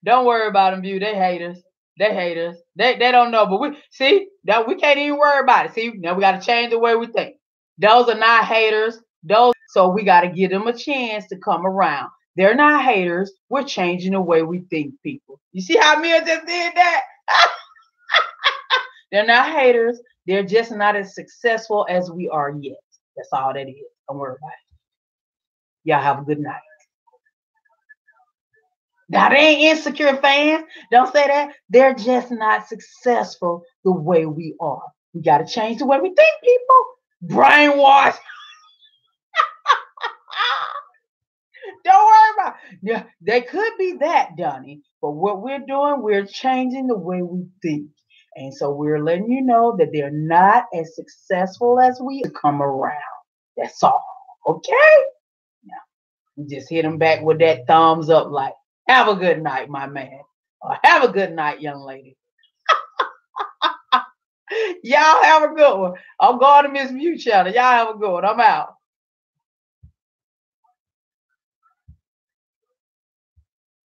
Don't worry about them, View. They haters. They don't know, but we see that we can't even worry about it. See, now we got to change the way we think. Those are not haters. So we got to give them a chance to come around. They're not haters. We're changing the way we think, people. You see how Mia just did that? They're not haters. They're just not as successful as we are yet. That's all that is. Don't worry about it. Y'all have a good night. Now, they ain't insecure fans. Don't say that. They're just not successful the way we are. We got to change the way we think, people. Brainwash. Don't worry about it. Yeah, they could be that, Donnie. But what we're doing, we're changing the way we think. And so we're letting you know that they're not as successful as we come around. That's all. Okay? Now, you just hit them back with that thumbs up like, have a good night, my man. Or have a good night, young lady. Y'all have a good one. I'm going to Miss Mute Channel. Y'all have a good one. I'm out.